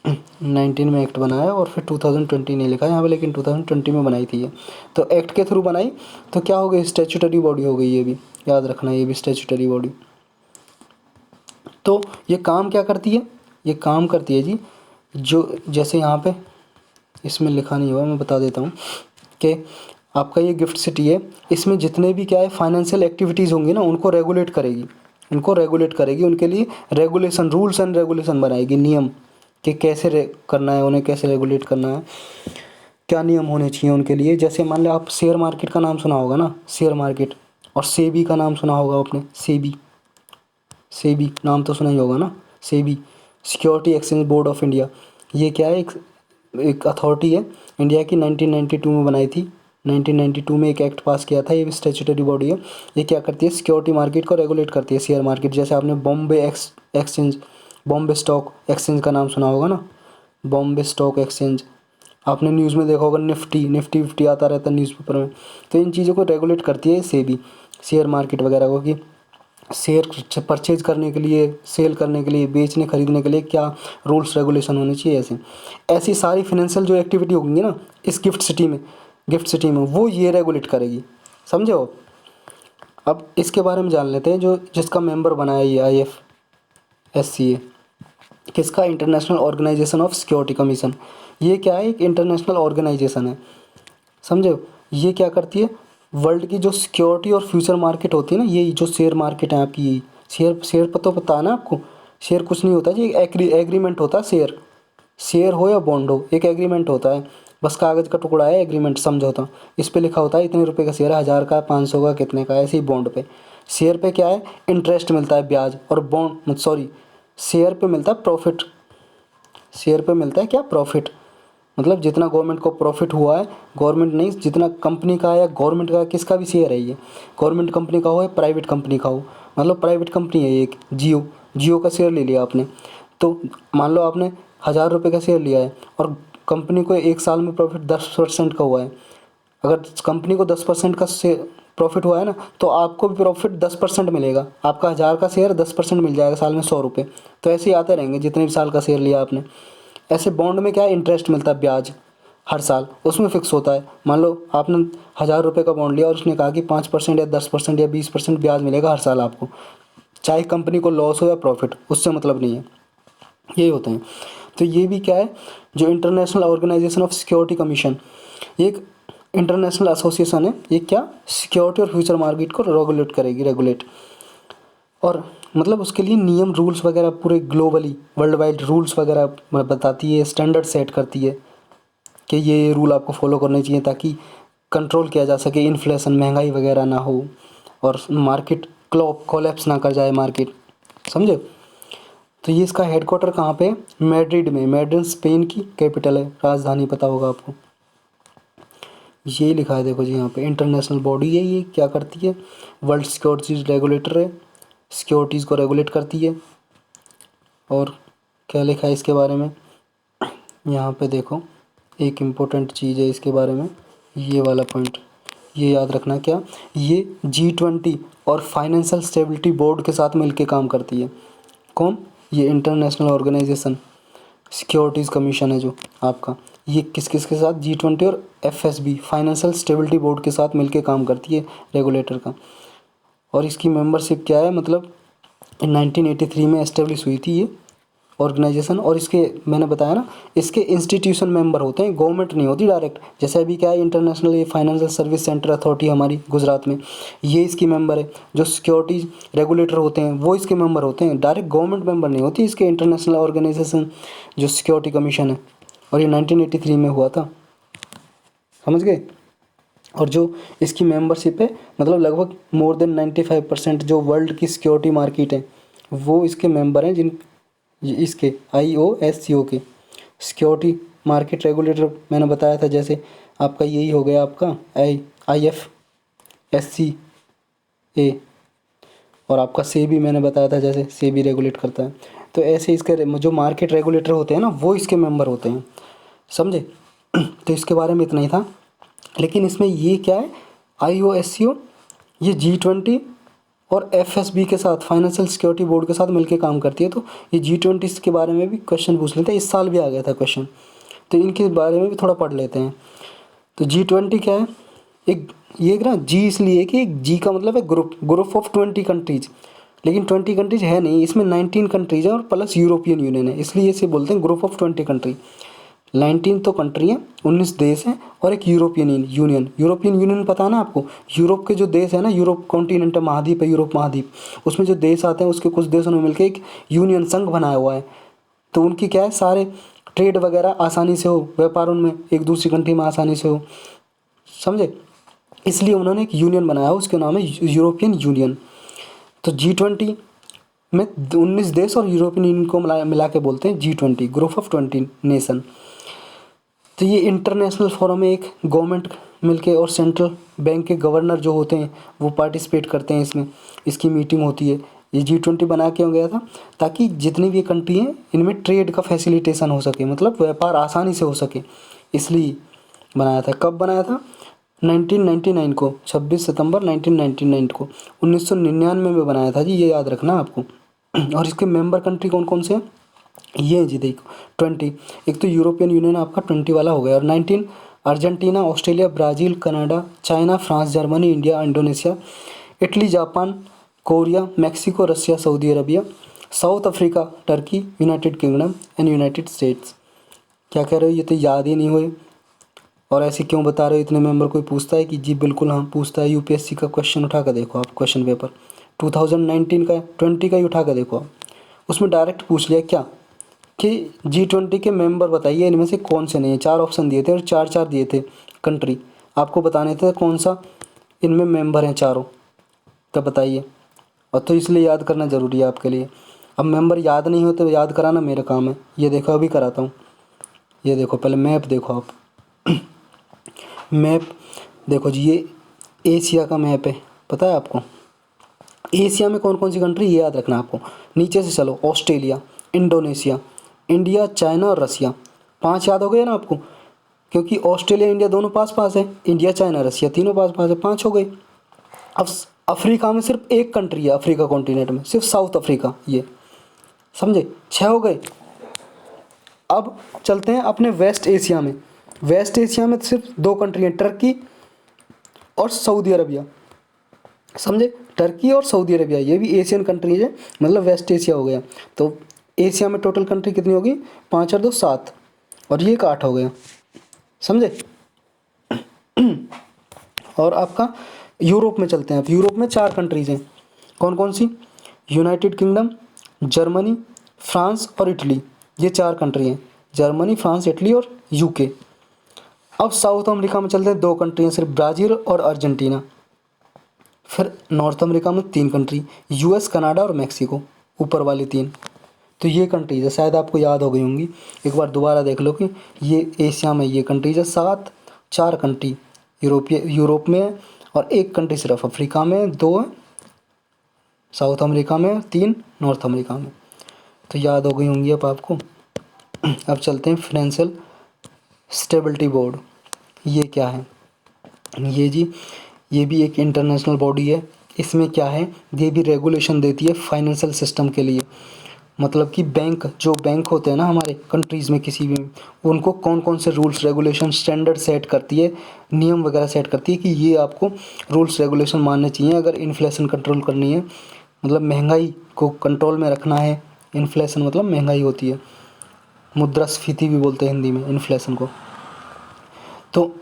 19 में एक्ट बनाया और फिर 2020 नहीं लिखा है यहाँ पे, लेकिन 2020 में बनाई थी ये। तो एक्ट के थ्रू बनाई तो क्या हो गई, स्टैट्यूटरी बॉडी हो गई, ये भी याद रखना, ये भी स्टैट्यूटरी बॉडी। तो ये काम क्या करती है, ये काम करती है जी, जो जैसे यहाँ पे इसमें लिखा नहीं हुआ, मैं बता देता हूँ कि आपका ये गिफ्ट सिटी है, इसमें जितने भी क्या है फाइनेंशियल एक्टिविटीज़ होंगी ना उनको रेगुलेट करेगी, उनको रेगुलेट करेगी, उनके लिए रेगुलेशन, रूल्स एंड रेगुलेशन बनाएगी, नियम कि कैसे करना है, उन्हें कैसे रेगुलेट करना है, क्या नियम होने चाहिए उनके लिए। जैसे मान लो आप शेयर मार्केट का नाम सुना होगा ना, शेयर मार्केट, और सेबी का नाम सुना होगा आपने, सेबी, सेबी नाम तो सुना ही होगा ना, SEBI security exchange board of India. ये क्या है, एक अथॉरिटी है इंडिया की, 1992 में बनाई थी, 1992 में एक एक्ट पास किया था, ये भी स्टैट्यूटरी बॉडी है। ये क्या करती है, सिक्योरिटी मार्केट को रेगुलेट करती है, शेयर मार्केट। जैसे आपने Bombay exchange, Bombay stock exchange का नाम सुना होगा ना, बॉम्बे स्टॉक एक्सचेंज, आपने न्यूज़ में देखा होगा, निफ्टी निफ्टी विफ्टी आता रहता है न्यूज़पेपर में। तो इन चीज़ों को रेगुलेट करती है सेबी, शेयर मार्केट वगैरह को, कि शेयर परचेज करने के लिए, सेल करने के लिए, बेचने खरीदने के लिए क्या रूल्स रेगुलेशन होने चाहिए। ऐसे ऐसी सारी फिनेंशियल जो एक्टिविटी होगी ना इस गिफ्ट सिटी में, गिफ्ट सिटी में वो ये रेगुलेट करेगी, समझे हो। अब इसके बारे में जान लेते हैं, जो जिसका मेंबर बनाया ये IFSCA, किसका, international organisation of security commission. ये क्या है, एक इंटरनेशनल ऑर्गेनाइजेशन है, समझे। ये क्या करती है, वर्ल्ड की जो सिक्योरिटी और फ्यूचर मार्केट होती है ना, ये जो शेयर मार्केट है आपकी, शेयर शेयर पर तो पता है ना आपको, शेयर कुछ नहीं होता जी, एग्रीमेंट होता है। शेयर, शेयर हो या बॉन्ड हो, एक एग्रीमेंट होता है, बस कागज़ का टुकड़ा है, एग्रीमेंट समझौता। इस पे लिखा होता है इतने रुपए का शेयर है, 1000 का, 500 का, कितने का। ऐसे ही बॉन्ड पे, शेयर पे क्या है, इंटरेस्ट मिलता है, ब्याज। और बॉन्ड सॉरी शेयर पे मिलता है प्रॉफिट, शेयर पे मिलता है क्या, प्रॉफिट। मतलब जितना गवर्नमेंट को प्रॉफिट हुआ है, गवर्नमेंट नहीं, जितना कंपनी का है या गवर्नमेंट का, किसका भी शेयर है ये, गवर्नमेंट कंपनी का हो या प्राइवेट कंपनी का हो। मतलब प्राइवेट कंपनी है एक, जियो का शेयर ले लिया आपने, तो मान लो आपने 1000 रुपये का शेयर लिया है और कंपनी को एक साल में प्रॉफिट 10% का हुआ है। अगर कंपनी को 10% का प्रॉफिट हुआ है ना, तो आपको भी प्रॉफिट 10% मिलेगा। आपका 1000 का शेयर 10% मिल जाएगा साल में, 100 रुपये। तो ऐसे ही आते रहेंगे जितने भी साल का शेयर लिया आपने। ऐसे बॉन्ड में क्या है, इंटरेस्ट मिलता है, ब्याज हर साल उसमें फिक्स होता है। मान लो आपने 1000 रुपये का बॉन्ड लिया और उसने कहा कि 5% या 10% या 20% ब्याज मिलेगा हर साल आपको, चाहे कंपनी को लॉस हो या प्रॉफिट, उससे मतलब नहीं है, यही होते हैं। तो ये भी क्या है, जो international organisation of security commission, एक इंटरनेशनल एसोसिएशन है, ये क्या सिक्योरिटी और फ्यूचर मार्केट को रेगुलेट करेगी, रेगुलेट। और मतलब उसके लिए नियम, रूल्स वगैरह पूरे ग्लोबली, वर्ल्ड वाइड रूल्स वगैरह बताती है, स्टैंडर्ड सेट करती है कि ये रूल आपको फॉलो करने चाहिए ताकि कंट्रोल किया जा सके, इन्फ्लेशन, महंगाई वगैरह ना हो और मार्केट कोलैप्स ना कर जाए मार्केट, समझे। तो ये इसका हेडक्वार्टर कहाँ पे है, मैड्रिड में। मैड्रिड स्पेन की कैपिटल है, राजधानी पता होगा आपको। ये लिखा है देखो जी यहाँ पे, इंटरनेशनल बॉडी है ये, क्या करती है, वर्ल्ड सिक्योरिटी रेगुलेटर है, सिक्योरिटीज़ को रेगुलेट करती है। और क्या लिखा है इसके बारे में, यहाँ पे देखो एक इम्पोर्टेंट चीज़ है इसके बारे में, ये वाला पॉइंट ये याद रखना, क्या ये G20 और फाइनेंशियल स्टेबिलिटी बोर्ड के साथ मिलके काम करती है। कौन? ये इंटरनेशनल ऑर्गेनाइजेशन सिक्योरिटीज़ कमीशन है जो आपका, ये किस किस के साथ, G20 और FSB फाइनेंशियल स्टेबिलिटी बोर्ड के साथ मिलके काम करती है रेगुलेटर का। और इसकी मेंबरशिप क्या है, मतलब 1983 में एस्टेब्लिश हुई थी ये ऑर्गेनाइजेशन। और इसके मैंने बताया ना, इसके इंस्टीट्यूशन मेंबर होते हैं, गवर्नमेंट नहीं होती डायरेक्ट। जैसे अभी क्या है, इंटरनेशनल ये फाइनेंशियल सर्विस सेंटर अथॉरिटी हमारी गुजरात में, ये इसकी मेंबर है। जो सिक्योरिटी रेगुलेटर होते हैं वो इसके मेंबर होते हैं, डायरेक्ट गवर्नमेंट मेंबर नहीं होती इसके इंटरनेशनल ऑर्गेनाइजेशन जो सिक्योरिटी कमीशन है। और ये 1983 में हुआ था, समझ गए। और जो इसकी मेंबरशिप है, मतलब लगभग मोर देन 95% जो वर्ल्ड की सिक्योरिटी मार्केट है वो इसके मेंबर हैं, जिन इसके IOSCO के सिक्योरिटी मार्केट रेगुलेटर मैंने बताया था। जैसे आपका यही हो गया आपका IFSCA, और आपका सेबी मैंने बताया था, जैसे सेबी रेगुलेट करता है। तो ऐसे इसके जो मार्केट रेगुलेटर होते हैं ना वो इसके मेंबर होते हैं, समझे। तो इसके बारे में इतना ही था। लेकिन इसमें ये क्या है, IOSCO ये G20 और FSB के साथ फाइनेंशियल सिक्योरिटी बोर्ड के साथ मिलकर काम करती है। तो ये G20 के बारे में भी क्वेश्चन पूछ लेते हैं, इस साल भी आ गया था क्वेश्चन, तो इनके बारे में भी थोड़ा पढ़ लेते हैं। तो G20 क्या है, एक ये ना जी इसलिए कि जी का मतलब है ग्रुप ऑफ 20 कंट्रीज, लेकिन 20 कंट्रीज है नहीं, इसमें 19 कंट्रीज है और प्लस यूरोपियन यूनियन है, इसलिए इसे बोलते हैं ग्रुप ऑफ 20 कंट्री। 19 तो कंट्री हैं, 19 देश हैं और एक यूरोपियन यूनियन। यूरोपियन यूनियन पता है ना आपको, यूरोप के जो देश है ना, यूरोप कॉन्टिनेंट महाद्वीप है, यूरोप महाद्वीप, उसमें जो देश आते हैं उसके कुछ देशों ने मिलकर एक यूनियन संघ बनाया हुआ है। तो उनकी क्या है, सारे ट्रेड वगैरह आसानी से हो, व्यापार उनमें एक दूसरी कंट्री में आसानी से हो, समझे। इसलिए उन्होंने एक यूनियन बनाया, उसके नाम है यूरोपियन यूनियन। तो G20 में 19 देश और यूरोपियन यूनियन को मिला के बोलते हैं G20, ग्रुप ऑफ 20 नेशन। तो ये इंटरनेशनल फोरम में एक गवर्नमेंट मिलके और सेंट्रल बैंक के गवर्नर जो होते हैं वो पार्टिसिपेट करते हैं इसमें, इसकी मीटिंग होती है। ये G20 बना क्यों गया था, ताकि जितनी भी कंट्री हैं इनमें ट्रेड का फैसिलिटेशन हो सके, मतलब व्यापार आसानी से हो सके, इसलिए बनाया था। कब बनाया था, 1999 को, 26 सितंबर 1999 को, 1999 में बनाया था जी, ये याद रखना आपको। और इसके मेंबर कंट्री कौन कौन से हैं, ये हैं जी देखो 20, एक तो यूरोपियन यूनियन आपका 20 वाला हो गया, और 19 Argentina, Australia, Brazil, Canada, China, France, Germany, India, Indonesia, Italy, Japan, Korea, Mexico, Russia, Saudi Arabia, South Africa, Turkey, United Kingdom and United States. क्या कह रहे हो, ये तो याद ही नहीं हुए और ऐसे क्यों बता रहे हो, इतने मेंबर कोई पूछता है कि जी बिल्कुल हाँ पूछता है। यूपीएससी का क्वेश्चन उठा कर देखो आप, क्वेश्चन पेपर 2019 का 20 का ही उठा कर देखो आप, उसमें डायरेक्ट पूछ लिया क्या कि G20 के मेंबर बताइए इनमें से कौन से नहीं है। 4 ऑप्शन दिए थे और 4 दिए थे कंट्री, आपको बताने थे कौन सा इनमें मेंबर हैं चारों, तो बताइए। और तो इसलिए याद करना ज़रूरी है आपके लिए। अब मेंबर याद नहीं हो तो याद कराना मेरा काम है, ये देखो अभी कराता हूँ। ये देखो पहले मैप देखो आप, मैप देखो जी, ये एशिया का मैप है, पता है आपको एशिया में कौन कौन सी कंट्री, ये याद रखना आपको। नीचे से चलो, ऑस्ट्रेलिया, इंडोनेशिया, इंडिया, चाइना और रसिया। 5 याद हो गए ना आपको, क्योंकि ऑस्ट्रेलिया इंडिया दोनों पास पास है, इंडिया चाइना रसिया तीनों पास पास है, 5 हो गए। अब अफ्रीका में सिर्फ एक कंट्री है, अफ्रीका कॉन्टिनेंट में सिर्फ साउथ अफ्रीका, ये समझे, 6 हो गए। अब चलते हैं अपने वेस्ट एशिया में। वेस्ट एशिया में सिर्फ 2 कंट्री हैं, टर्की और सऊदी अरबिया, समझे। टर्की और सऊदी अरबिया ये भी एशियन कंट्रीज है, मतलब वेस्ट एशिया हो गया। तो एशिया में टोटल कंट्री कितनी होगी, 5 और 2 7, और ये एक 8 हो गया, समझे। और आपका यूरोप में चलते हैं। अब यूरोप में 4 कंट्रीज हैं, कौन कौन सी, यूनाइटेड किंगडम, जर्मनी, फ्रांस और इटली, ये 4 कंट्री हैं, जर्मनी, फ्रांस, इटली और यूके। अब साउथ अमेरिका में चलते हैं, 2 कंट्री हैं सिर्फ, ब्राज़ील और अर्जेंटीना। फिर नॉर्थ अमेरिका में 3 कंट्री, यूएस, कनाडा और मैक्सिको, यूपर वाली 3। तो ये कंट्रीज है, शायद आपको याद हो गई होंगी, एक बार दोबारा देख लो कि ये एशिया में ये कंट्रीज है 7, 4 कंट्री यूरोप में है और 1 कंट्री सिर्फ अफ्रीका में, 2 है साउथ अमेरिका में, 3 नॉर्थ अमेरिका में। तो याद हो गई होंगी अब आपको। अब चलते हैं फाइनेंशियल स्टेबिलिटी बोर्ड। ये क्या है? ये जी, ये भी एक इंटरनेशनल बॉडी है। इसमें क्या है, ये भी रेगुलेशन देती है फाइनेंशियल सिस्टम के लिए। मतलब कि जो बैंक होते हैं ना हमारे कंट्रीज़ में किसी भी, उनको कौन कौन से रूल्स रेगुलेशन स्टैंडर्ड सेट करती है, नियम वगैरह सेट करती है कि ये आपको रूल्स रेगुलेशन मानने चाहिए अगर इन्फ्लेशन कंट्रोल करनी है, मतलब महंगाई को कंट्रोल में रखना है। इन्फ्लेशन मतलब महंगाई होती है, मुद्रास्फीति भी बोलते हैं हिंदी में इन्फ्लेशन को। तो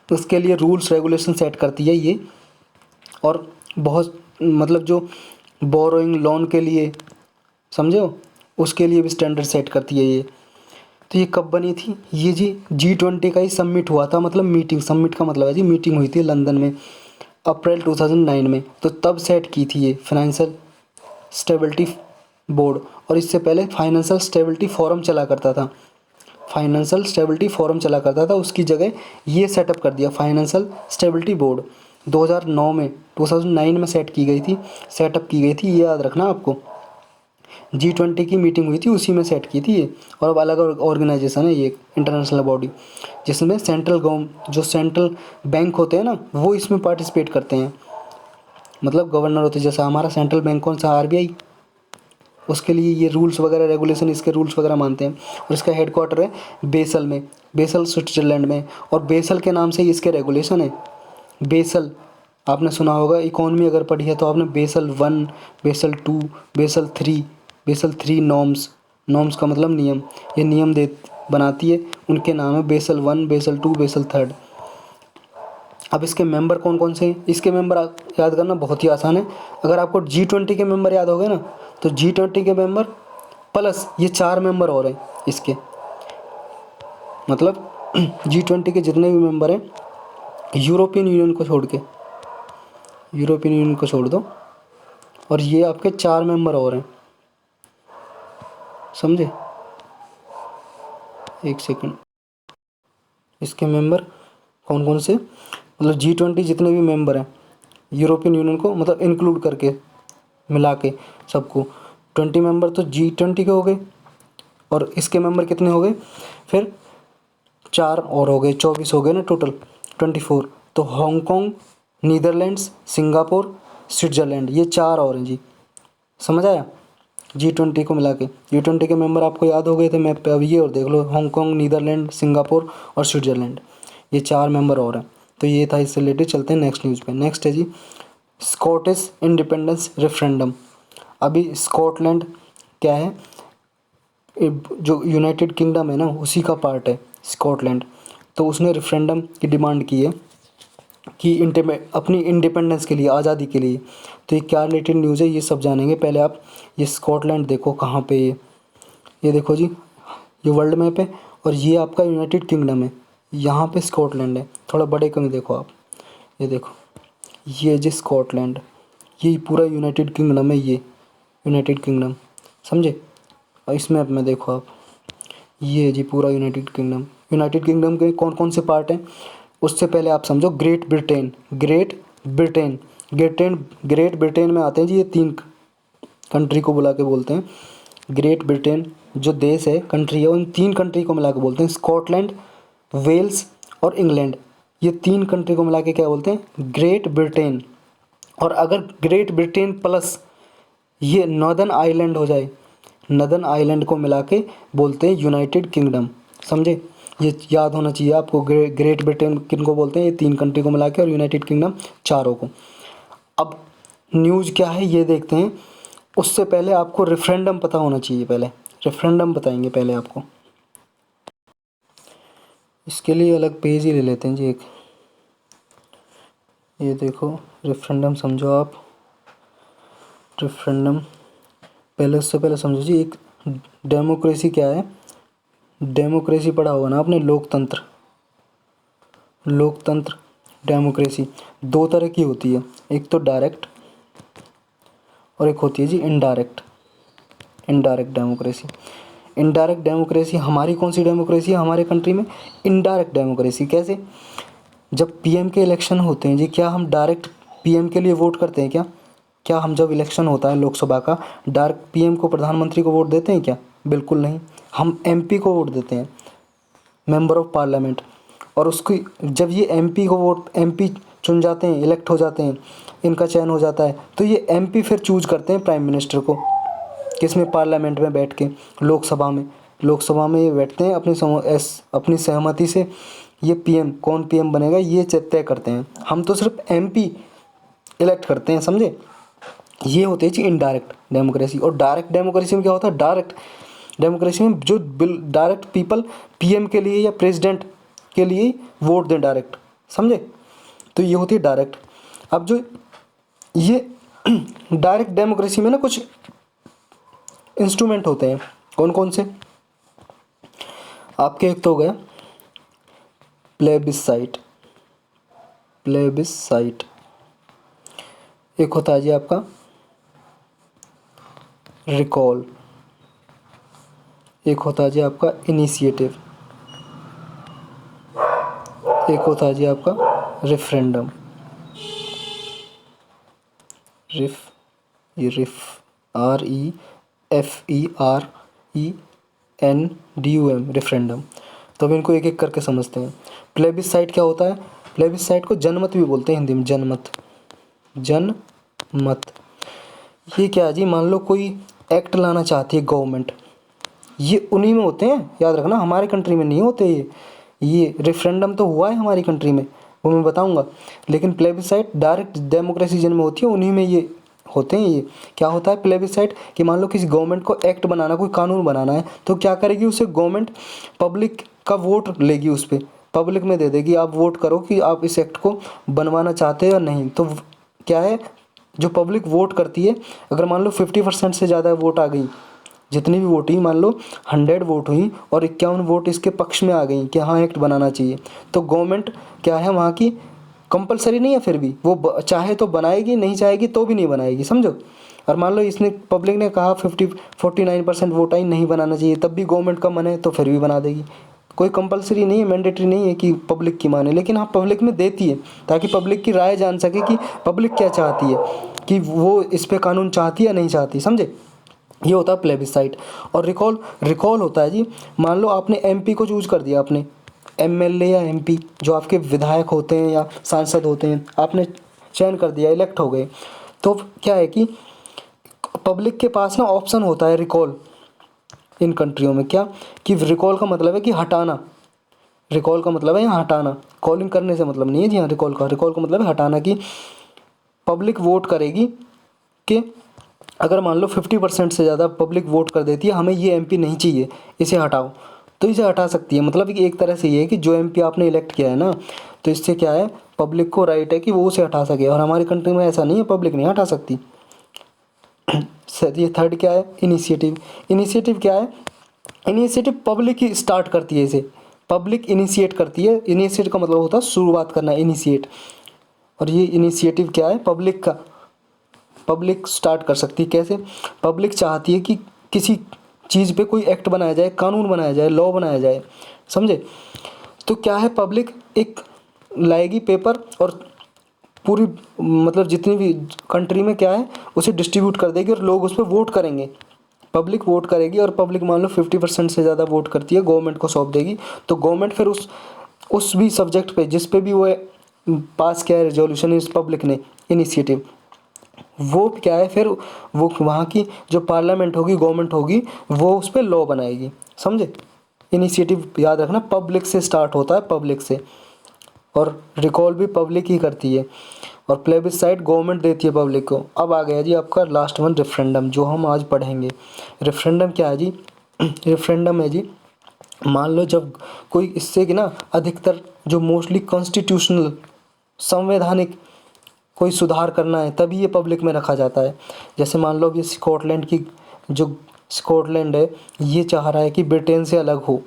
उसके लिए रूल्स रेगुलेशन सेट करती है ये। और बहुत मतलब जो बोरोइंग लोन के लिए, समझो, उसके लिए भी स्टैंडर्ड सेट करती है ये। तो ये कब बनी थी? ये जी G20 का ही समिट हुआ था, मतलब मीटिंग, समिट का मतलब है जी मीटिंग हुई थी लंदन में अप्रैल 2009 में। तो तब सेट की थी ये फाइनेंशियल स्टेबिलिटी बोर्ड। और इससे पहले फाइनेंशियल स्टेबिलिटी फोरम चला करता था, फाइनेंशियल स्टेबिलिटी फोरम चला करता था, उसकी जगह ये सेटअप कर दिया फाइनेंशियल स्टेबिलिटी बोर्ड। 2009 में सेटअप की गई थी, ये याद रखना आपको। G20 की मीटिंग हुई थी, उसी में सेट की थी ये। और अब अलग ऑर्गेनाइजेशन है ये, इंटरनेशनल बॉडी, जिसमें जो सेंट्रल बैंक होते हैं ना, वो इसमें पार्टिसिपेट करते हैं। मतलब गवर्नर होते हैं, जैसा हमारा सेंट्रल बैंक कौन सा, RBI, उसके लिए ये रूल्स वगैरह रेगुलेशन, इसके रूल्स वगैरह मानते हैं। और इसका हेडक्वार्टर है बेसल में, बेसल स्विट्जरलैंड में। और बेसल के नाम से ही इसके रेगुलेशन है। बेसल आपने सुना होगा, इकोनॉमी अगर पढ़ी है तो आपने बेसल 1, बेसल 2, बेसल 3 नॉर्म्स का मतलब नियम। ये नियम बनाती है, उनके नाम है बेसल 1, बेसल 2, बेसल 3। अब इसके मेंबर कौन कौन से हैं? इसके मेंबर याद करना बहुत ही आसान है। अगर आपको G20 के मेंबर याद हो गए ना, तो G20 के मेंबर प्लस ये 4 मेंबर और हैं इसके। मतलब G20 के जितने भी मेंबर हैं, यूरोपियन यूनियन को छोड़ दो, और ये आपके 4 मेंबर और हैं, समझे? एक सेकंड। इसके मेंबर कौन कौन से, मतलब G20 जितने भी मेंबर हैं, यूरोपियन यूनियन को मतलब इंक्लूड करके मिला के सबको 20 मेंबर तो G20 के हो गए। और इसके मेंबर कितने हो गए फिर? 4 और हो गए, 24 हो गए ना टोटल, 24। तो हांगकांग, नीदरलैंड्स, सिंगापुर, स्विट्ज़रलैंड, ये 4 और हैं जी। समझ आया? G20 को मिला के G20 के मेंबर आपको याद हो गए थे मैप पे। अब ये और देख लो, हांगकांग, नीदरलैंड, सिंगापुर और स्विट्ज़रलैंड, ये 4 मेंबर और हैं। तो ये था इससे रिलेटेड। चलते हैं नेक्स्ट न्यूज़ पे। नेक्स्ट है जी स्कॉटिश इंडिपेंडेंस रेफरेंडम। अभी स्कॉटलैंड क्या है, जो यूनाइटेड किंगडम है ना, उसी का पार्ट है स्कॉटलैंड। तो उसने रेफरेंडम की डिमांड की है कि अपनी इंडिपेंडेंस के लिए, आज़ादी के लिए। तो ये क्या रिलेटेड न्यूज़ है ये सब जानेंगे। पहले आप ये स्कॉटलैंड देखो कहाँ पे, ये देखो जी, ये वर्ल्ड मैप है और ये आपका यूनाइटेड किंगडम है, यहाँ पे स्कॉटलैंड है। थोड़ा बड़े कम देखो आप, ये देखो, ये जी स्कॉटलैंड, ये पूरा यूनाइटेड किंगडम है, ये यूनाइटेड किंगडम, समझे? और इस मैप में देखो आप, ये जी पूरा यूनाइटेड किंगडम के कौन कौन से पार्ट हैं। उससे पहले आप समझो ग्रेट ब्रिटेन में आते हैं जी ये 3 कंट्री को बुला के बोलते हैं। ग्रेट ब्रिटेन जो देश है, कंट्री है, उन 3 कंट्री को मिला के बोलते हैं स्कॉटलैंड, वेल्स और इंग्लैंड। ये 3 कंट्री को मिला के क्या बोलते हैं? Great Britain. और अगर ग्रेट ब्रिटेन प्लस ये नॉर्दर्न आयरलैंड हो जाए, नॉर्दर्न आयरलैंड को मिला के बोलते हैं यूनाइटेड किंगडम, समझे? ये याद होना चाहिए आपको। ग्रेट ब्रिटेन किन को बोलते हैं? ये 3 कंट्री को मिला के, और यूनाइटेड किंगडम 4 को। अब न्यूज़ क्या है ये देखते हैं। उससे पहले आपको रेफरेंडम पता होना चाहिए, पहले रेफरेंडम बताएंगे पहले आपको। इसके लिए अलग पेज ही ले लेते हैं जी एक। ये देखो रेफरेंडम, समझो आप रेफरेंडम। पहले उससे पहले समझो जी, एक डेमोक्रेसी क्या है। डेमोक्रेसी पढ़ा होगा ना आपने, लोकतंत्र। डेमोक्रेसी 2 तरह की होती है, एक तो डायरेक्ट और एक होती है जी इनडायरेक्ट डेमोक्रेसी। इनडायरेक्ट डेमोक्रेसी हमारी कौन सी डेमोक्रेसी है हमारे कंट्री में? Indirect democracy. कैसे? जब PM के इलेक्शन होते हैं जी, क्या हम डायरेक्ट PM के लिए वोट करते हैं? क्या क्या हम जब इलेक्शन होता है लोकसभा का, डायरेक्ट पीएम को, प्रधानमंत्री को वोट देते हैं क्या? बिल्कुल नहीं। हम एमपी को वोट देते हैं, मेंबर ऑफ पार्लियामेंट। और उसकी जब ये एमपी को वोट, एमपी चुन जाते हैं, इलेक्ट हो जाते हैं, इनका चयन हो जाता है, तो ये एमपी फिर चूज करते हैं प्राइम मिनिस्टर को, किसमें? पार्लियामेंट में बैठ के, लोकसभा में ये बैठते हैं, अपनी सहमति से ये पीएम, कौन पीएम बनेगा ये तय करते हैं। हम तो सिर्फ एमपी इलेक्ट करते हैं, समझे? ये होते हैं जी इनडायरेक्ट डेमोक्रेसी। और डायरेक्ट डेमोक्रेसी में क्या होता है? डायरेक्ट डेमोक्रेसी में जो डायरेक्ट पीपल पीएम के लिए या प्रेसिडेंट के लिए वोट दें डायरेक्ट, समझे? तो ये होती है डायरेक्ट। अब जो ये डायरेक्ट डेमोक्रेसी में ना कुछ इंस्ट्रूमेंट होते हैं, कौन कौन से? आपके एक तो हो गया प्लेबिसाइट, एक होता है जी आपका रिकॉल, एक होता है जी आपका इनिशिएटिव, एक होता है जी आपका रेफरेंडम। REFERENDUM, referendum. तो अब इनको एक एक करके समझते हैं। प्लेबिसाइट क्या होता है? प्लेबिसाइट को जनमत भी बोलते हैं हिंदी में, जनमत। ये क्या है जी? मान लो कोई एक्ट लाना चाहती है गवर्नमेंट, ये उन्हीं में होते हैं, याद रखना, हमारे कंट्री में नहीं होते ये रेफरेंडम तो हुआ है हमारी कंट्री में, वो मैं बताऊंगा। लेकिन प्लेबिसाइट डायरेक्ट डेमोक्रेसी जिनमें होती है उन्हीं में ये होते हैं। ये क्या होता है प्लेबिसाइट? कि मान लो किसी गवर्नमेंट को एक्ट बनाना, कोई कानून बनाना है, तो क्या करेगी? उसे गवर्नमेंट पब्लिक का वोट लेगी, उस पर पब्लिक में दे देगी, आप वोट करो कि आप इस एक्ट को बनवाना चाहते हो या नहीं। तो क्या है, जो पब्लिक वोट करती है, अगर मान लो 50% से ज़्यादा वोट आ गई, जितनी भी वोट हुई, मान लो 100 वोट हुई और 51 वोट इसके पक्ष में आ गई कि हाँ एक्ट बनाना चाहिए, तो गवर्नमेंट क्या है वहाँ की, कंपलसरी नहीं है, फिर भी वो चाहे तो बनाएगी, नहीं चाहेगी तो भी नहीं बनाएगी, समझो। और मान लो इसने, पब्लिक ने कहा 49% वोट आई, नहीं बनाना चाहिए, तब भी गवर्नमेंट का मन है तो फिर भी बना देगी। कोई कंपलसरी नहीं है, मैंडेटरी नहीं है कि पब्लिक की माने, लेकिन हाँ पब्लिक में देती है ताकि पब्लिक की राय जान सके कि पब्लिक क्या चाहती है, कि वो इस पे कानून चाहती है या नहीं चाहती, समझे? ये होता है प्लेबिसाइट। और रिकॉल होता है जी, मान लो आपने एमपी को चूज कर दिया, आपने एमएलए या एमपी जो आपके विधायक होते हैं या सांसद होते हैं, आपने चयन कर दिया, इलेक्ट हो गए, तो क्या है कि पब्लिक के पास ना ऑप्शन होता है रिकॉल। इन कंट्रियों में क्या, कि रिकॉल का मतलब है कि हटाना, रिकॉल का मतलब है यहाँ हटाना, कॉलिंग करने से मतलब नहीं है जी हाँ। रिकॉल का मतलब है हटाना, कि पब्लिक वोट करेगी कि अगर मान लो 50% से ज़्यादा पब्लिक वोट कर देती है हमें ये एमपी नहीं चाहिए, इसे हटाओ, तो इसे हटा सकती है। मतलब कि एक तरह से ये है कि जो एमपी आपने इलेक्ट किया है ना, तो इससे क्या है, पब्लिक को राइट है कि वो उसे हटा सके। और हमारी कंट्री में ऐसा नहीं है, पब्लिक नहीं हटा सकती। सर ये थर्ड क्या है, इनिशिएटिव क्या है? इनिशिएटिव पब्लिक ही स्टार्ट करती है, इसे पब्लिक इनिशिएट करती है। इनिशिएट का मतलब होता है शुरुआत करना, इनिशिएट। और ये इनिशिएटिव क्या है, पब्लिक का, पब्लिक स्टार्ट कर सकती है। कैसे? पब्लिक चाहती है कि किसी चीज़ पे कोई एक्ट बनाया जाए, कानून बनाया जाए, लॉ बनाया जाए, समझे? तो क्या है, पब्लिक एक लाएगी पेपर और पूरी, मतलब जितनी भी कंट्री में क्या है उसे डिस्ट्रीब्यूट कर देगी और लोग उस पर वोट करेंगे। पब्लिक वोट करेगी और पब्लिक मान लो 50% से ज़्यादा वोट करती है, गवर्नमेंट को सौंप देगी, तो गवर्नमेंट फिर उस भी सब्जेक्ट पे जिस पे भी वो पास किया है रेजोल्यूशन इस पब्लिक ने, इनिशिएटिव, वो क्या है, फिर वो वहाँ की जो पार्लियामेंट होगी, गवर्नमेंट होगी, वो उस पर लॉ बनाएगी, समझे? इनिशिएटिव याद रखना पब्लिक से स्टार्ट होता है, पब्लिक से। और रिकॉल भी पब्लिक ही करती है, और प्लेबिसाइट गवर्नमेंट देती है पब्लिक को। अब आ गया जी आपका लास्ट वन, रेफरेंडम, जो हम आज पढ़ेंगे। रेफरेंडम क्या है जी? रेफरेंडम है जी, मान लो जब कोई इससे कि ना अधिकतर जो मोस्टली कॉन्स्टिट्यूशनल, संवैधानिक कोई सुधार करना है तभी ये पब्लिक में रखा जाता है। जैसे मान लो अभी स्कॉटलैंड की, जो स्कॉटलैंड है ये चाह रहा है कि ब्रिटेन से अलग हो,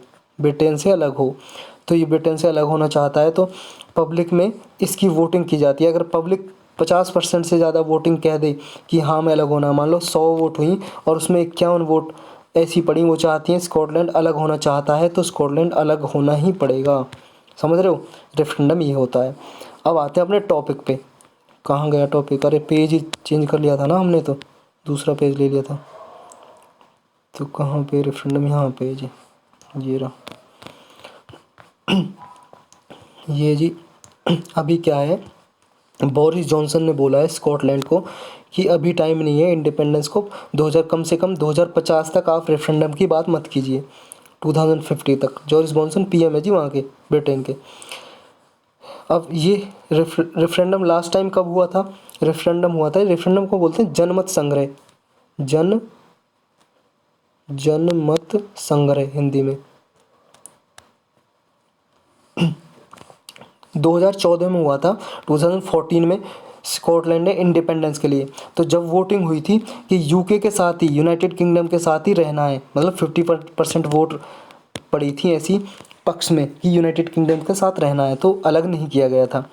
तो ये ब्रिटेन से अलग होना चाहता है, तो पब्लिक में इसकी वोटिंग की जाती है। अगर पब्लिक 50% से ज़्यादा वोटिंग कह दे कि हाँ मैं अलग होना, मान लो 100 वोट हुई और उसमें 51 वोट ऐसी पड़ी, वो चाहती हैं स्कॉटलैंड अलग होना चाहता है, तो स्कॉटलैंड अलग होना ही पड़ेगा, समझ रहे हो? रेफरेंडम ये होता है। अब आते हैं अपने टॉपिक पे। कहाँ गया टॉपिक? अरे पेज ही चेंज कर लिया था ना हमने, तो दूसरा पेज ले लिया था। तो कहाँ पे रेफरेंडम? यहाँ पे जी, ये रहा। ये जी अभी क्या है, बोरिस जॉनसन ने बोला है स्कॉटलैंड को कि अभी टाइम नहीं है इंडिपेंडेंस को, 2000 कम से कम 2050 तक आप रेफरेंडम की बात मत कीजिए, 2050 तक। बोरिस जॉनसन पीएम है जी वहाँ के, ब्रिटेन के। अब ये रेफरेंडम लास्ट टाइम कब हुआ था? रेफरेंडम हुआ था, रेफरेंडम को बोलते हैं जनमत संग्रह, जनमत संग्रह हिंदी में। 2014 में हुआ था, 2014 में स्कॉटलैंड ने इंडिपेंडेंस के लिए। तो जब वोटिंग हुई थी कि यूके के साथ ही, यूनाइटेड किंगडम के साथ ही रहना है, मतलब 50% वोट पड़ी थी ऐसी पक्ष में कि यूनाइटेड किंगडम के साथ रहना है, तो अलग नहीं किया गया था।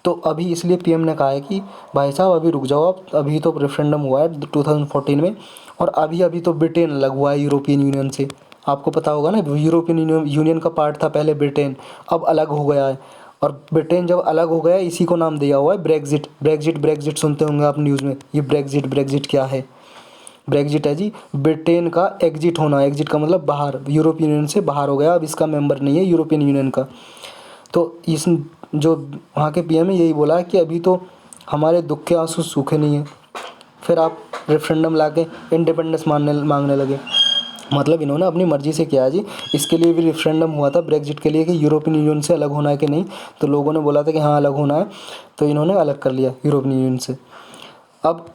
तो अभी इसलिए पीएम ने कहा है कि भाई साहब अभी रुक जाओ आप, अभी तो रेफरेंडम हुआ है 2014 में, और अभी तो ब्रिटेन अलग हुआ है यूरोपियन यूनियन से। आपको पता होगा ना, यूरोपियन यूनियन का पार्ट था पहले ब्रिटेन, अब अलग हो गया है। और ब्रिटेन जब अलग हो गया, इसी को नाम दिया हुआ है ब्रेग्जिट। ब्रेग्जिट सुनते होंगे आप न्यूज़ में। ये ब्रेग्जिट क्या है? ब्रेग्जिट है जी ब्रिटेन का एग्जिट होना। एग्जिट का मतलब बाहर, यूरोपियन यूनियन से बाहर हो गया, अब इसका मेंबर नहीं है यूरोपियन यूनियन का। तो इस जो वहाँ के पीएम है यही बोला है कि अभी तो हमारे दुख के आंसू सूखे नहीं हैं, फिर आप रेफरेंडम ला के इंडिपेंडेंस मांगने लगे। मतलब इन्होंने अपनी मर्ज़ी से किया जी। इसके लिए भी रेफरेंडम हुआ था ब्रेग्जिट के लिए कि यूरोपियन यूनियन से अलग होना है कि नहीं, तो लोगों ने बोला था कि हाँ अलग होना है, तो इन्होंने अलग कर लिया यूरोपियन यूनियन से। अब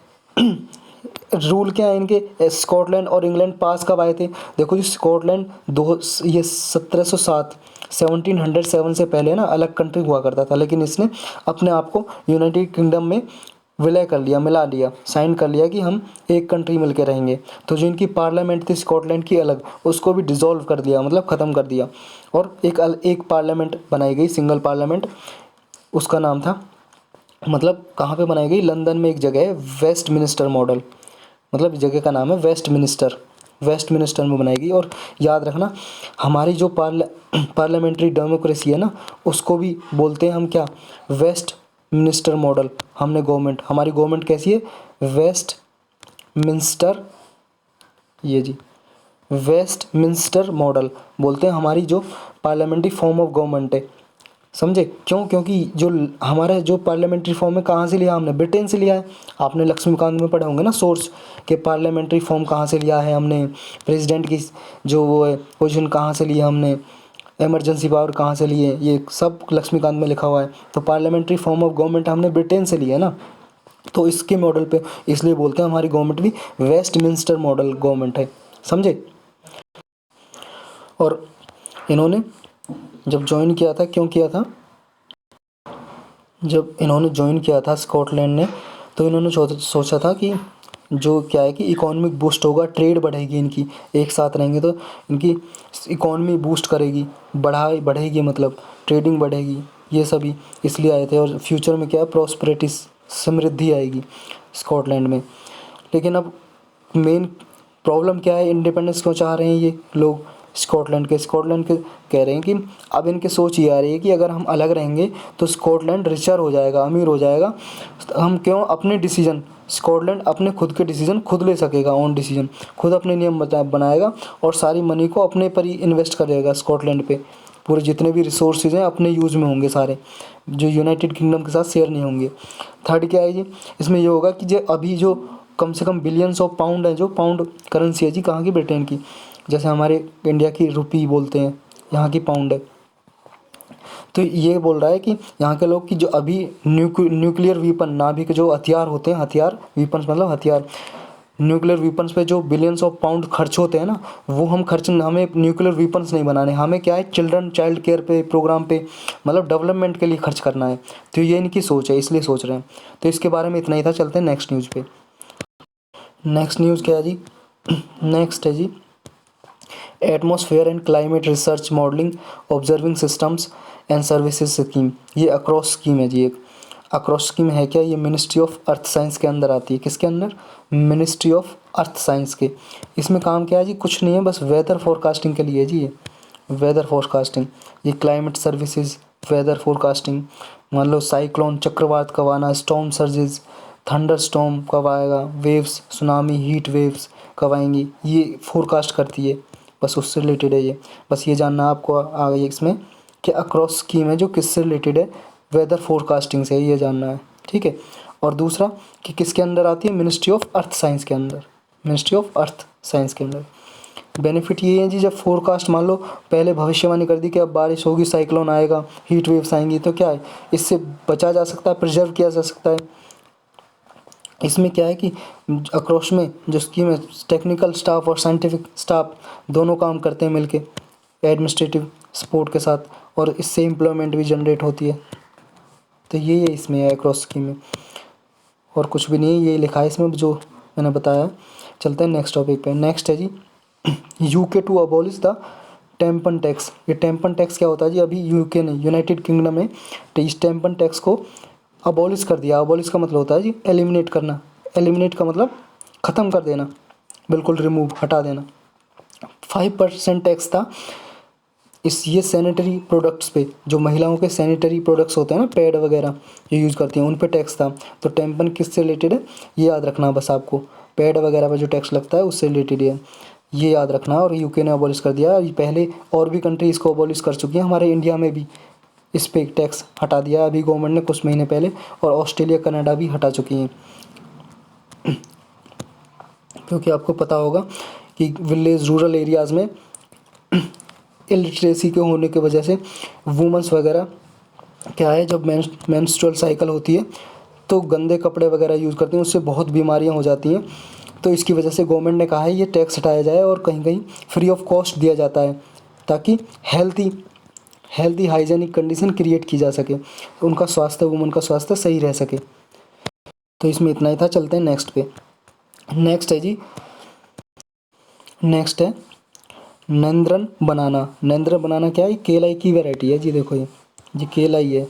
रूल क्या है इनके? स्कॉटलैंड और इंग्लैंड पास कब आए थे? देखो जी, स्कॉटलैंड ये 1707 1707 से पहले ना अलग कंट्री हुआ करता था, लेकिन इसने अपने आप को यूनाइटेड किंगडम में विलय कर लिया, मिला लिया, साइन कर लिया कि हम एक कंट्री मिलके रहेंगे। तो जो इनकी पार्लियामेंट थी स्कॉटलैंड की अलग, उसको भी डिसॉल्व कर दिया, मतलब ख़त्म कर दिया, और एक पार्लियामेंट बनाई गई, सिंगल पार्लियामेंट। उसका नाम था, मतलब कहाँ पे बनाई गई? लंदन में एक जगह है वेस्टमिनिस्टर मॉडल, मतलब जगह का नाम है वेस्टमिनिस्टर में बनाई गई। और याद रखना, हमारी जो पार्लियामेंट्री डेमोक्रेसी है ना, उसको भी बोलते हैं हम क्या? Westminster model. हमारी गवर्नमेंट कैसी है? वेस्ट मिनिस्टर, ये जी वेस्टमिंस्टर मॉडल बोलते हैं हमारी जो पार्लियामेंट्री फॉर्म ऑफ गवर्नमेंट है। समझे क्यों? क्योंकि जो हमारा जो पार्लियामेंट्री फॉर्म है कहाँ से लिया हमने? ब्रिटेन से लिया है। आपने लक्ष्मीकांत में पढ़े होंगे ना सोर्स, के पार्लियामेंट्री फॉर्म कहाँ से लिया है हमने, प्रेसिडेंट की जो वो है पोजीशन कहाँ से लिया हमने, इमरजेंसी पावर कहाँ से लिए, ये सब लक्ष्मीकांत में लिखा हुआ है। तो पार्लियामेंट्री फॉर्म ऑफ गवर्नमेंट हमने ब्रिटेन से लिया है ना, तो इसके मॉडल पे इसलिए बोलते हैं हमारी गवर्नमेंट भी वेस्टमिंस्टर मॉडल गवर्नमेंट है। समझे? और इन्होंने जब ज्वाइन किया था, क्यों किया था? जब इन्होंने ज्वाइन किया था स्कॉटलैंड ने, तो इन्होंने सोचा था कि जो क्या है कि इकोनॉमिक बूस्ट होगा, ट्रेड बढ़ेगी इनकी, एक साथ रहेंगे तो इनकी इकोनॉमी बूस्ट करेगी, बढ़ेगी, मतलब ट्रेडिंग बढ़ेगी, ये सभी इसलिए आए थे। और फ्यूचर में क्या है, प्रॉस्पेरिटी, समृद्धि आएगी स्कॉटलैंड में। लेकिन अब मेन प्रॉब्लम क्या है, इंडिपेंडेंस क्यों चाह रहे हैं ये लोग? स्कॉटलैंड के कह रहे हैं कि अब इनकी सोच ये आ रही है कि अगर हम अलग रहेंगे तो स्कॉटलैंड रिचर हो जाएगा, अमीर हो जाएगा। हम क्यों अपने डिसीजन, स्कॉटलैंड अपने खुद के डिसीजन खुद ले सकेगा, ओन डिसीजन खुद अपने नियम बनाएगा, और सारी मनी को अपने पर ही इन्वेस्ट करेगा स्कॉटलैंड पे। पूरे जितने भी रिसोर्सेज हैं अपने यूज़ में होंगे सारे, जो यूनाइटेड किंगडम के साथ शेयर नहीं होंगे। थर्ड क्या है जी, इसमें ये होगा कि जो अभी जो कम से कम बिलियंस ऑफ पाउंड है, जो पाउंड करेंसी है जी, कहाँ की? ब्रिटेन की। जैसे हमारे इंडिया की रुपी बोलते हैं, यहाँ की पाउंड है। तो ये बोल रहा है कि यहाँ के लोग की जो अभी न्यूक्लियर वीपन, नाभिक जो हथियार होते हैं, हथियार वीपन्स मतलब हथियार, न्यूक्लियर वीपन्स पे जो बिलियंस ऑफ पाउंड खर्च होते हैं ना, वो हमें न्यूक्लियर वीपन्स नहीं बनाने, हमें क्या है चाइल्ड केयर पे, प्रोग्राम पे, मतलब डेवलपमेंट के लिए खर्च करना है। तो ये इनकी सोच है, इसलिए सोच रहे हैं। तो इसके बारे में इतना ही था, चलते हैं नेक्स्ट न्यूज़ पे। नेक्स्ट न्यूज़ क्या है जी? नेक्स्ट है जी atmosphere and climate research modelling observing systems and services scheme. ये अक्रॉस स्कीम है जी, एक अक्रॉस स्कीम है क्या? ये मिनिस्ट्री ऑफ अर्थ साइंस के अंदर आती है। किसके अंदर? मिनिस्ट्री ऑफ अर्थ साइंस के। इसमें काम क्या है जी? कुछ नहीं है, बस वेदर फोरकास्टिंग के लिए जी, ये वेदर फोरकास्टिंग, ये क्लाइमेट सर्विसेज, वेदर फोरकास्टिंग, मान लो साइक्लोन चक्रवात कब आना, स्टॉर्म सर्जेस, थंडर स्टॉर्म कब आएगा, वेव्स सुनामी हीट वेव्स कब आएंगी, ये फोरकास्ट करती है। बस उससे रिलेटेड है ये, बस ये जानना आपको आ गई इसमें कि अक्रॉस स्कीम है जो किससे रिलेटेड है, वेदर फोरकास्टिंग से, ये जानना है, ठीक है। और दूसरा कि किसके अंडर आती है, मिनिस्ट्री ऑफ अर्थ साइंस के अंदर, मिनिस्ट्री ऑफ अर्थ साइंस के अंदर। बेनिफिट ये है जी, जब फोरकास्ट मान लो पहले भविष्यवाणी कर दी कि अब बारिश होगी, साइक्लोन आएगा, हीट वेव्स आएंगी, तो क्या है, इससे बचा जा सकता है, प्रिजर्व किया जा सकता है। इसमें क्या है कि अक्रॉस में जो स्कीम है, टेक्निकल स्टाफ और साइंटिफिक स्टाफ दोनों काम करते हैं मिलके एडमिनिस्ट्रेटिव सपोर्ट के साथ, और इससे एम्प्लॉयमेंट भी जनरेट होती है। तो ये है इसमें है अक्रॉस स्कीम में, और कुछ भी नहीं है, ये लिखा है इसमें जो मैंने बताया। चलते हैं नेक्स्ट टॉपिक पे। नेक्स्ट है जी UK to abolish the tampon tax. ये टेम्पन टैक्स क्या होता है जी, अभी यूके ने, यूनाइटेड किंगडम ने तो इस टेम्पन टैक्स को अबॉलिश कर दिया। अबॉलिश का मतलब होता है जी एलिमिनेट करना, एलिमिनेट का मतलब ख़त्म कर देना, बिल्कुल रिमूव, हटा देना। 5% टैक्स था ये सैनिटरी प्रोडक्ट्स पे, जो महिलाओं के सैनिटरी प्रोडक्ट्स होते हैं ना, पैड वगैरह जो यूज़ करती हैं, उन पे टैक्स था। तो टेम्पन किससे रिलेटेड है ये याद रखना बस आपको, पैड वगैरह पे जो टैक्स लगता है उससे रिलेटेड है, ये याद रखना। और यूके ने अबॉलिश कर दिया, पहले और भी कंट्री इसको अबॉलिश कर चुकी हैं, हमारे इंडिया में भी इस पे टैक्स हटा दिया अभी गवर्नमेंट ने कुछ महीने पहले, और ऑस्ट्रेलिया कनाडा भी हटा चुकी हैं। क्योंकि आपको पता होगा कि विलेज रूरल एरियाज़ में इलिटरेसी के होने की वजह से वुमेंस वगैरह क्या है, जब मेंस्ट्रुअल साइकिल होती है तो गंदे कपड़े वगैरह यूज़ करती हैं, उससे बहुत बीमारियां हो जाती हैं। तो इसकी वजह से गवर्नमेंट ने कहा है ये टैक्स हटाया जाए, और कहीं कहीं फ्री ऑफ कॉस्ट दिया जाता है, ताकि हेल्दी हाइजेनिक कंडीशन क्रिएट की जा सके, उनका स्वास्थ्य, वुमेन का स्वास्थ्य सही रह सके। तो इसमें इतना ही था। चलते हैं नेक्स्ट पे। नेक्स्ट है जी, नेक्स्ट है नेंद्रन बनाना। नेंद्रन बनाना क्या है, केलाई की वैरायटी है जी, देखो ये केलाई है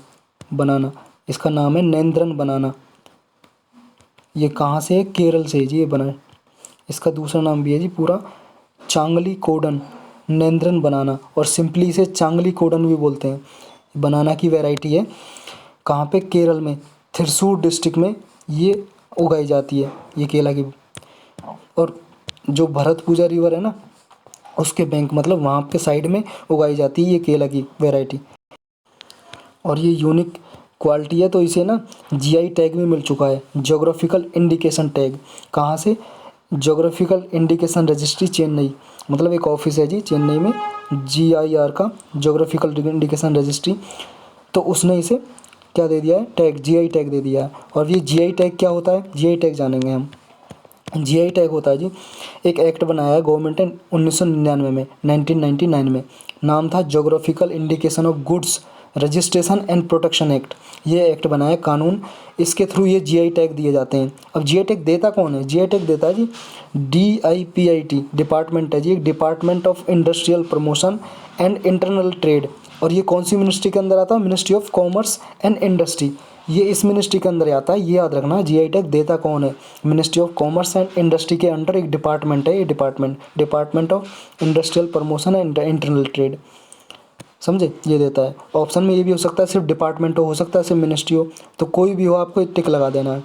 बनाना, इसका नाम है नेंद्रन बनाना। ये कहाँ से है, केरल से जी ये बना। इसका दूसरा नाम भी है जी पूरा चांगली कोडन, नेंद्रन बनाना, और सिंपली इसे चांगली कोडन भी बोलते हैं। बनाना की वैरायटी है, कहाँ पे, केरल में, थिरसूर डिस्ट्रिक्ट में ये उगाई जाती है ये केला की। और जो भरतपुजा रिवर है ना, उसके बैंक मतलब वहाँ पे साइड में उगाई जाती है ये केला की वैरायटी, और ये यूनिक क्वालिटी है। तो इसे ना जीआई टैग भी मिल चुका है, ज्योग्राफिकल इंडिकेशन टैग। कहाँ से, ज्योग्राफिकल इंडिकेशन रजिस्ट्री चेन्नई, मतलब एक ऑफिस है जी चेन्नई में, जीआईआर का, ज्योग्राफिकल इंडिकेशन रजिस्ट्री। तो उसने इसे क्या दे दिया है, टैग, जीआई टैग दे दिया है। और ये जीआई टैग क्या होता है, जीआई टैग जानेंगे हम। जीआई टैग होता है जी, एक एक्ट बनाया है गवर्नमेंट ने 1999 में, 1999 में, नाम था geographical indication of goods registration and protection act. ये एक्ट बनाया कानून, इसके थ्रू ये जीआई टैग दिए जाते हैं। अब जीआई टैग देता कौन है, जीआई टैग देता है जी डीआईपीआईटी डिपार्टमेंट है जी, एक department of industrial promotion and internal trade. और ये कौन सी मिनिस्ट्री के अंदर आता है, ministry of commerce and industry, ये इस मिनिस्ट्री के अंदर आता है। ये याद रखना, जीआई टैग देता कौन है, ministry of commerce and industry के अंडर एक डिपार्टमेंट है ये, department of industrial promotion and internal trade, समझे, ये देता है। ऑप्शन में ये भी हो सकता है सिर्फ डिपार्टमेंट हो सकता है सिर्फ मिनिस्ट्री हो, तो कोई भी हो आपको टिक लगा देना है।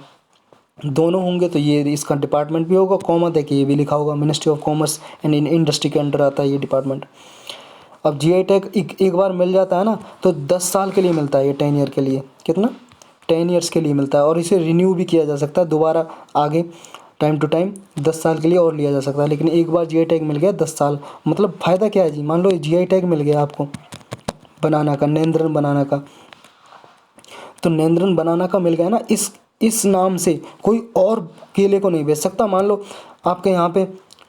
दोनों होंगे तो ये इसका डिपार्टमेंट भी होगा, कॉमा दे के ये भी लिखा होगा, ministry of commerce and industry के अंडर आता है ये डिपार्टमेंट। अब जीआई टैग एक बार मिल जाता है ना, तो 10 साल के लिए मिलता है ये, 10 ईयर के लिए, कितना, 10 ईयर्स के लिए मिलता है। और इसे रिन्यू भी किया जा सकता है दोबारा आगे, टाइम टू टाइम 10 साल के लिए और लिया जा सकता है। लेकिन एक बार जीआई टैग मिल गया 10 साल, मतलब फ़ायदा क्या है जी, मान लो जीआई टैग मिल गया आपको बनाना का, नेंद्रन बनाना का, तो नेंद्रन बनाना का मिल गया ना, इस नाम से कोई और केले को नहीं बेच सकता। मान लो आपके यहाँ पे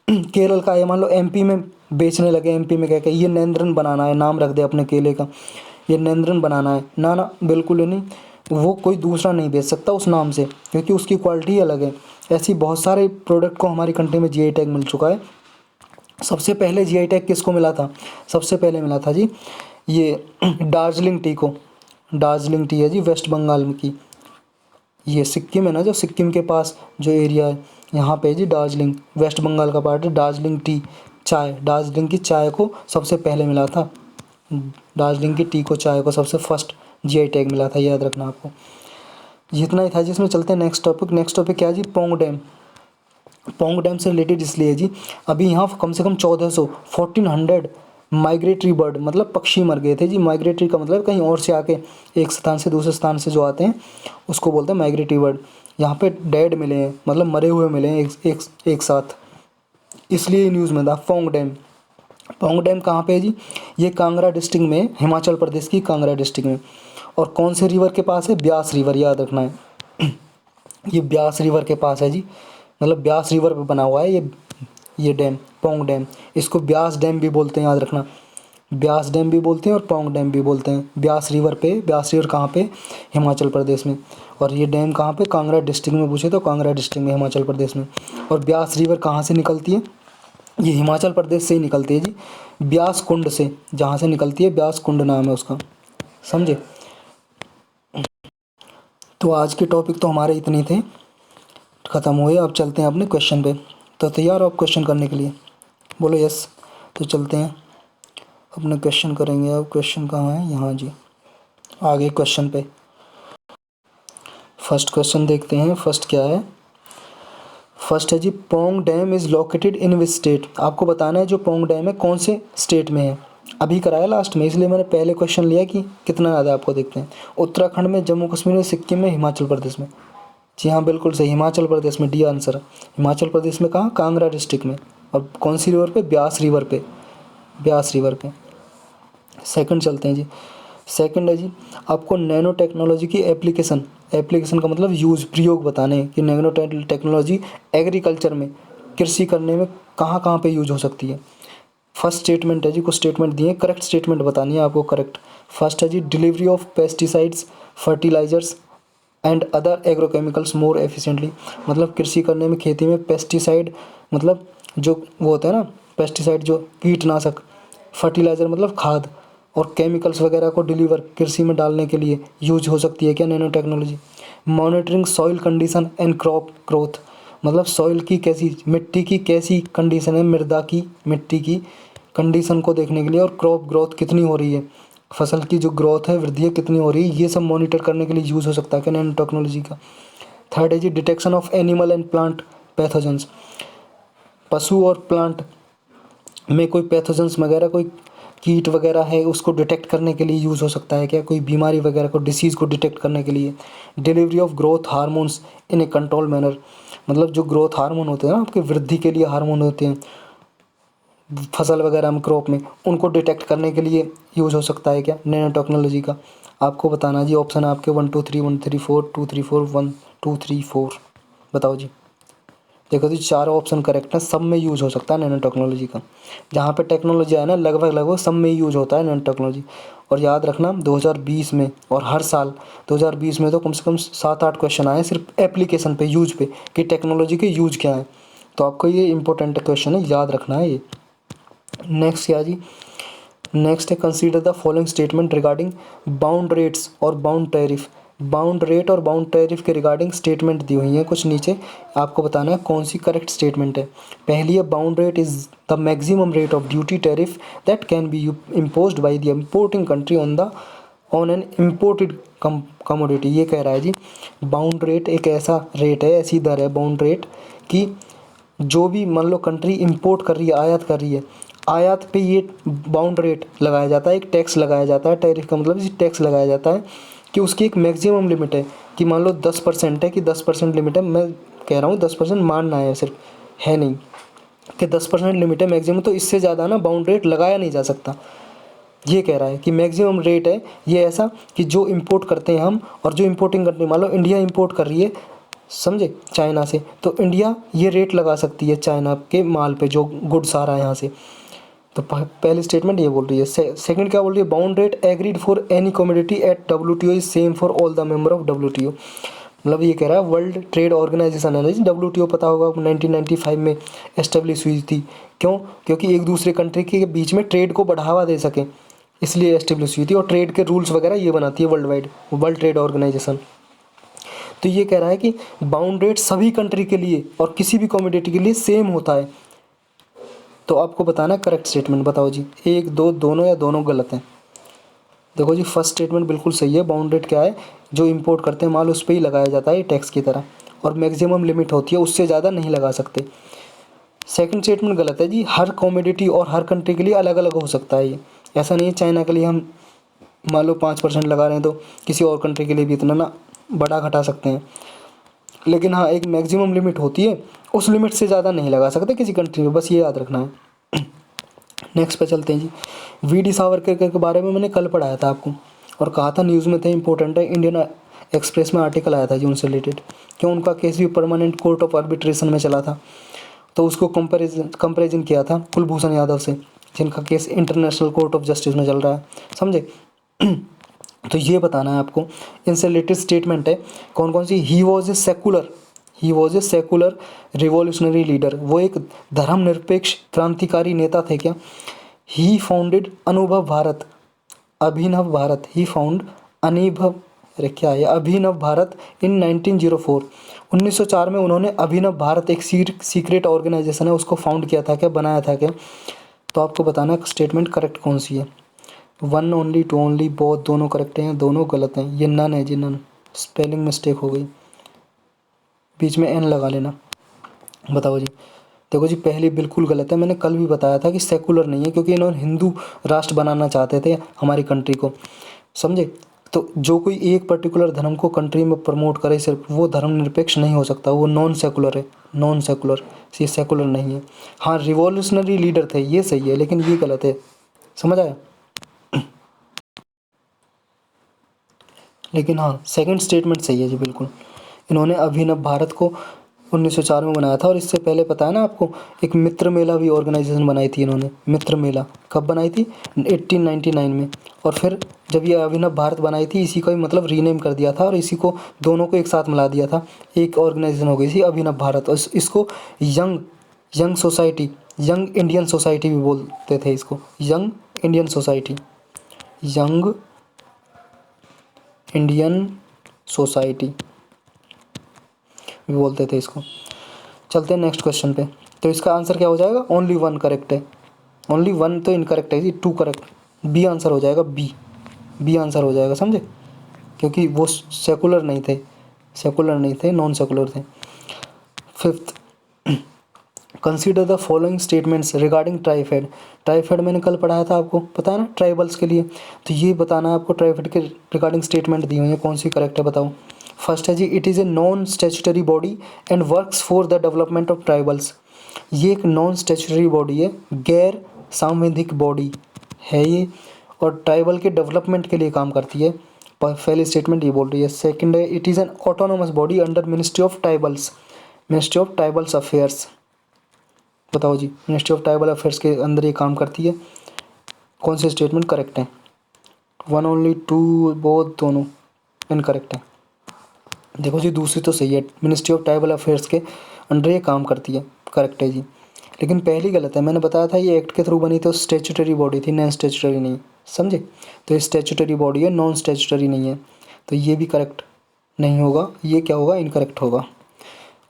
केरल का है, मान लो एमपी में बेचने लगे, एमपी में कह के ये नेंद्रन बनाना है, नाम रख दे अपने केले का, ये नेंद्रन बनाना है, ना ना बिल्कुल नहीं, वो कोई दूसरा नहीं बेच सकता उस नाम से, क्योंकि उसकी क्वालिटी अलग है। ऐसी बहुत सारे प्रोडक्ट को हमारी कंट्री में जीआई टैग मिल चुका है। सबसे पहले जीआई टैग किसको मिला था, सबसे पहले मिला था जी ये दार्जिलिंग टी को। दार्जिलिंग टी है जी वेस्ट बंगाल की, ये सिक्किम है ना, जो सिक्किम के पास जो एरिया है यहाँ पे जी, दार्जिलिंग वेस्ट बंगाल का पार्ट है। दार्जिलिंग टी चाय, दार्जिलिंग की चाय को सबसे पहले मिला था, दार्जिलिंग की टी को, चाय को सबसे फर्स्ट जीआई टैग मिला था, याद रखना आपको। इतना ही था जिसमें चलते हैं नेक्स्ट टॉपिक। नेक्स्ट टॉपिक क्या है जी, पोंग डैम। पोंग डैम से रिलेटेड इसलिए जी, अभी यहाँ कम से कम 1400 माइग्रेटरी बर्ड मतलब पक्षी मर गए थे जी। माइग्रेटरी का मतलब कहीं और से आके एक स्थान से दूसरे स्थान से जो आते हैं उसको बोलते हैं माइग्रेटरी बर्ड। यहाँ पे डेड मिले हैं, मतलब मरे हुए मिले हैं एक साथ, इसलिए न्यूज़ में था पोंग डैम। पोंग डैम कहाँ पे है जी, ये कांगड़ा डिस्ट्रिक्ट में, हिमाचल प्रदेश की कांगड़ा डिस्ट्रिक्ट में। और कौन से रिवर के पास है, ब्यास रिवर, याद रखना है। ये ब्यास रिवर के पास है जी, मतलब ब्यास रिवर पे बना हुआ है ये डैम, पोंग डैम। इसको ब्यास डैम भी बोलते हैं, याद रखना। ब्यास डैम भी बोलते हैं और पोंग डैम भी बोलते हैं। ब्यास रिवर पे, ब्यास रिवर कहाँ पे, हिमाचल प्रदेश में। और ये डैम कहाँ पे, कांगड़ा डिस्ट्रिक्ट में पूछे तो कांगड़ा डिस्ट्रिक्ट में, हिमाचल प्रदेश में। और ब्यास रिवर कहाँ से निकलती है, ये हिमाचल प्रदेश से ही निकलती है जी, ब्यास कुंड से, जहाँ से निकलती है ब्यास कुंड नाम है उसका, समझे। तो आज के टॉपिक तो हमारे इतने थे, ख़त्म हुए। अब चलते हैं अपने क्वेश्चन पे। तो तैयार हो आप क्वेश्चन करने के लिए, बोलो यस। तो चलते हैं अपने क्वेश्चन करेंगे। अब क्वेश्चन कहाँ है, यहाँ जी, आगे क्वेश्चन पे। फर्स्ट क्वेश्चन देखते हैं, फर्स्ट क्या है। फर्स्ट है जी, Pong dam is located in which state. आपको बताना है जो पोंग डैम है कौन से स्टेट में है। अभी कराया लास्ट में, इसलिए मैंने पहले क्वेश्चन लिया कि कितना याद है आपको। देखते हैं, उत्तराखंड में, जम्मू कश्मीर में, सिक्किम में, हिमाचल प्रदेश में। जी हाँ, बिल्कुल सही, हिमाचल प्रदेश में, डी आंसर। हिमाचल प्रदेश में कहाँ, कांगड़ा डिस्ट्रिक्ट में। और कौन सी रिवर पे, ब्यास रिवर पे, ब्यास रिवर पे। सेकंड चलते हैं जी। सेकंड है जी, आपको नैनो टेक्नोलॉजी की एप्लीकेशन, एप्लीकेशन का मतलब यूज़, प्रयोग बताने हैं कि नैनो टेक्नोलॉजी एग्रीकल्चर में, कृषि करने में कहाँ कहाँ पे यूज हो सकती है। फर्स्ट स्टेटमेंट है जी, कुछ स्टेटमेंट दिए, करेक्ट स्टेटमेंट बतानी है आपको, करेक्ट। फर्स्ट है जी, delivery of pesticides, fertilisers and other agrochemicals more efficiently. मतलब कृषि करने में, खेती में पेस्टिसाइड मतलब जो वो होता है ना, पेस्टिसाइड जो कीटनाशक, फर्टिलाइज़र मतलब खाद, और केमिकल्स वगैरह को डिलीवर कृषि में डालने के लिए यूज हो सकती है क्या, nano technology. Monitoring soil condition and crop growth, मतलब सॉइल की कैसी, मिट्टी की कैसी कंडीशन है, मृदा की, मिट्टी की कंडीशन को देखने के लिए, और क्रॉप ग्रोथ कितनी हो रही है, फसल की जो ग्रोथ है, वृद्धि है कितनी हो रही है, ये सब मॉनिटर करने के लिए यूज़ हो सकता है क्या नैनो टेक्नोलॉजी का। थर्ड है जी, detection of animal and plant pathogens, पशु और प्लांट में कोई पैथोजेंस वगैरह, कोई कीट वगैरह है उसको डिटेक्ट करने के लिए यूज़ हो सकता है क्या, कोई बीमारी वगैरह को, डिसीज़ को डिटेक्ट करने के लिए। Delivery of growth hormones in A control manner, मतलब जो ग्रोथ हार्मोन होते हैं ना आपके, वृद्धि के लिए हार्मोन होते हैं फसल वगैरह में, क्रॉप में, उनको डिटेक्ट करने के लिए यूज़ हो सकता है क्या नैनो टेक्नोलॉजी का। आपको बताना जी, ऑप्शन है आपके 1 2 3, 1 3 4, 2 3 4, 1 2 3 4, बताओ जी। देखो जी, चारों ऑप्शन करेक्ट है, सब में यूज़ हो सकता है नैनो टेक्नोलॉजी का। जहाँ पे टेक्नोलॉजी आए ना, लगभग लगभग सब में यूज़ होता है नैनो टेक्नोलॉजी। और याद रखना 2020 में, और हर साल 2020 में तो कम से कम 7 8 क्वेश्चन आए सिर्फ एप्लीकेशन पे, यूज पे, कि टेक्नोलॉजी के यूज क्या है। तो आपको ये इंपॉर्टेंट क्वेश्चन है, याद रखना है ये। नेक्स्ट क्या जी, नेक्स्ट है, consider the following statement regarding bound rates और बाउंड टैरिफ। बाउंड रेट और बाउंड टैरिफ के रिगार्डिंग स्टेटमेंट दी हुई हैं कुछ नीचे, आपको बताना है कौन सी करेक्ट स्टेटमेंट है। पहली है, bound rate is the maximum rate of duty tariff that can be imposed by the importing country on an imported commodity. ये कह रहा है जी, बाउंड रेट एक ऐसा रेट है, ऐसी दर है बाउंड रेट कि जो भी मान लो कंट्री इंपोर्ट कर रही है, आयात कर रही है, आयात पे ये बाउंड रेट लगाया जाता है, एक टैक्स लगाया जाता है। टैरिफ का मतलब इसी टैक्स लगाया जाता है कि उसकी एक मैक्सिमम लिमिट है, कि मान लो 10% है, कि 10% लिमिट है, मैं कह रहा हूँ 10% मानना है, सिर्फ है नहीं, कि 10% लिमिट है मैक्सिमम, तो इससे ज़्यादा ना बाउंड रेट लगाया नहीं जा सकता। ये कह रहा है कि मैक्सिमम रेट है ये ऐसा कि जो इंपोर्ट करते हैं हम, और जो इंपोर्टिंग कंट्री, मान लो इंडिया इंपोर्ट कर रही है, समझे, चाइना से, तो इंडिया ये रेट लगा सकती है चाइना के माल पे जो गुड्स आ रहा है यहाँ से। तो पहली स्टेटमेंट ये बोल रही है। सेकंड क्या बोल रही है, bound rate agreed for any commodity at WTO is same for all the member of WTO। मतलब ये कह रहा है वर्ल्ड ट्रेड ऑर्गेनाइजेशन है ना जी, WTO पता होगा 1995 में एस्टेब्लिश हुई थी। क्यों, क्योंकि एक दूसरे कंट्री के बीच में ट्रेड को बढ़ावा दे सके, इसलिए एस्टेब्लिश हुई थी। और ट्रेड के रूल्स वगैरह ये बनाती है world wide, world trade organisation. तो ये कह रहा है कि बाउंड रेट सभी कंट्री के लिए और किसी भी कमोडिटी के लिए सेम होता है। तो आपको बताना करेक्ट स्टेटमेंट, बताओ जी, 1 2 दोनों या दोनों गलत हैं, देखो जी फर्स्ट स्टेटमेंट बिल्कुल सही है। बाउंड रेट क्या है, जो इंपोर्ट करते हैं माल उस पर ही लगाया जाता है टैक्स की तरह, और मैक्सिमम लिमिट होती है, उससे ज़्यादा नहीं लगा सकते। सेकंड स्टेटमेंट गलत है जी, हर कॉमोडिटी और हर कंट्री के लिए अलग अलग हो सकता है ये। ऐसा नहीं है चाइना के लिए हम मान लो 5% लगा रहे हैं तो किसी और कंट्री के लिए भी इतना ना बढ़ा घटा सकते हैं। लेकिन हाँ एक मैक्सिमम लिमिट होती है, उस लिमिट से ज़्यादा नहीं लगा सकते किसी कंट्री में, बस ये याद रखना है। नेक्स्ट पे चलते हैं जी। वी डी सावरकर के बारे में मैंने कल पढ़ाया था आपको, और कहा था न्यूज़ में थे, इंपॉर्टेंट है। इंडियन एक्सप्रेस में आर्टिकल आया था जी उनसे रिलेटेड, क्यों उनका केस भी परमानेंट कोर्ट ऑफ आर्बिट्रेशन में चला था, तो उसको कंपेरिजन किया था कुलभूषण यादव से, जिनका case international court of justice में चल रहा है, समझे। तो ये बताना है आपको, इनसे रिलेटेड स्टेटमेंट है कौन कौन सी। He was a secular revolutionary leader, वो एक धर्मनिरपेक्ष क्रांतिकारी नेता थे क्या। He founded he found Abhinav Bharat in 1904। 1904 में उन्होंने अभिनव भारत, एक सीक्रेट ऑर्गेनाइजेशन है, उसको फाउंड किया था क्या, बनाया था क्या। तो आपको बताना स्टेटमेंट करेक्ट कौन सी है। 1 ओनली, 2 ओनली, बोथ दोनों करेक्ट हैं, दोनों गलत हैं। ये नन है जी, नन, स्पेलिंग मिस्टेक हो गई, बीच में एन लगा लेना। बताओ जी। देखो जी पहली बिल्कुल गलत है, मैंने कल भी बताया था कि सेकुलर नहीं है, क्योंकि इन्होंने हिंदू राष्ट्र बनाना चाहते थे हमारी कंट्री को, समझे। तो जो कोई एक पर्टिकुलर धर्म को कंट्री में प्रमोट करे सिर्फ, वो धर्मनिरपेक्ष नहीं हो सकता, वो नॉन सेकुलर है, नॉन सेकुलर, ये सेकुलर नहीं है। हाँ रिवॉल्यूशनरी लीडर थे, ये सही है, लेकिन ये गलत है, समझ आया। लेकिन हाँ सेकंड स्टेटमेंट सही है जी बिल्कुल। इन्होंने अभिनव भारत को 1904 में बनाया था, और इससे पहले पता है ना आपको, एक मित्र मेला भी ऑर्गेनाइजेशन बनाई थी इन्होंने। मित्र मेला कब बनाई थी, 1899 में। और फिर जब ये अभिनव भारत बनाई थी, इसी को ही मतलब रीनेम कर दिया था, और इसी को दोनों को एक साथ मिला दिया था, एक ऑर्गेनाइजेशन हो गई थी अभिनव भारत। और इसको young society, young Indian society भी बोलते थे इसको, young Indian society, young Indian society भी बोलते थे इसको। चलते हैं नेक्स्ट क्वेश्चन पे। तो इसका आंसर क्या हो जाएगा, ओनली 1 करेक्ट है। ओनली 1 तो इनकरेक्ट है जी, 2 करेक्ट। बी आंसर हो जाएगा, बी आंसर हो जाएगा, समझे, क्योंकि वो सेकुलर नहीं थे, नॉन सेकुलर थे। Fifth, consider the following statements regarding TRIFED मैंने कल पढ़ाया था आपको, पता है ना, ट्राइबल्स के लिए। तो ये बताना है आपको, ट्राइफेड के रिगार्डिंग स्टेटमेंट दी हुई है, कौन सी करेक्ट है बताओ। फर्स्ट है जी, it is a non statutory body and works for the development of tribals. ये एक नॉन स्टैट्यूटरी बॉडी है, गैर सांविधिक बॉडी है ये, और ट्राइबल के डेवलपमेंट के लिए काम करती है। पहली स्टेटमेंट ये बोल रही है। सेकंड है, it is an autonomous body under ministry of tribals affairs. बताओ जी, मिनिस्ट्री ऑफ ट्राइबल अफेयर्स के अंदर ये काम करती है। कौन से स्टेटमेंट करेक्ट है, 1 ओनली, 2 बोथ दोनों इनकरेक्ट है। देखो जी दूसरी तो सही है, मिनिस्ट्री ऑफ ट्राइबल अफेयर्स के अंडर ये काम करती है, करेक्ट है जी। लेकिन पहली गलत है, मैंने बताया था ये एक्ट के थ्रू बनी, तो स्टैट्यूटरी बॉडी थी, नॉन स्टैट्यूटरी नहीं, समझे। तो ये स्टैट्यूटरी बॉडी है, नॉन स्टैट्यूटरी नहीं है, तो ये भी करेक्ट नहीं होगा, ये क्या होगा, इनकरेक्ट होगा।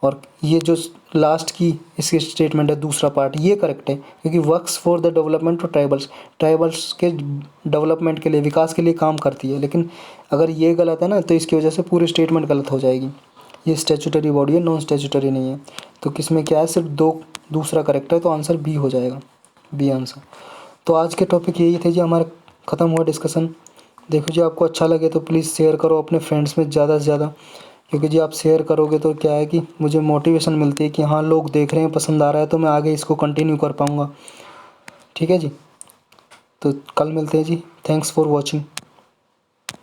और ये जो लास्ट की इसकी स्टेटमेंट है दूसरा पार्ट, ये करेक्ट है, क्योंकि works for the development of tribals के डेवलपमेंट के लिए, विकास के लिए काम करती है। लेकिन अगर ये गलत है ना, तो इसकी वजह से पूरी स्टेटमेंट गलत हो जाएगी। ये स्टैट्यूटरी बॉडी है, नॉन स्टैट्यूटरी नहीं है। तो किसमें क्या है, सिर्फ दूसरा करेक्ट है, तो आंसर बी हो जाएगा, बी आंसर। तो आज के टॉपिक यही थे जी, हमारा ख़त्म हुआ डिस्कशन। देखो जी आपको अच्छा लगे तो प्लीज़ शेयर करो अपने फ्रेंड्स में ज़्यादा से ज़्यादा, क्योंकि जी आप शेयर करोगे तो क्या है कि मुझे मोटिवेशन मिलती है कि हाँ लोग देख रहे हैं, पसंद आ रहा है, तो मैं आगे इसको कंटिन्यू कर पाऊँगा। ठीक है जी, तो कल मिलते हैं जी, थैंक्स फॉर वॉचिंग।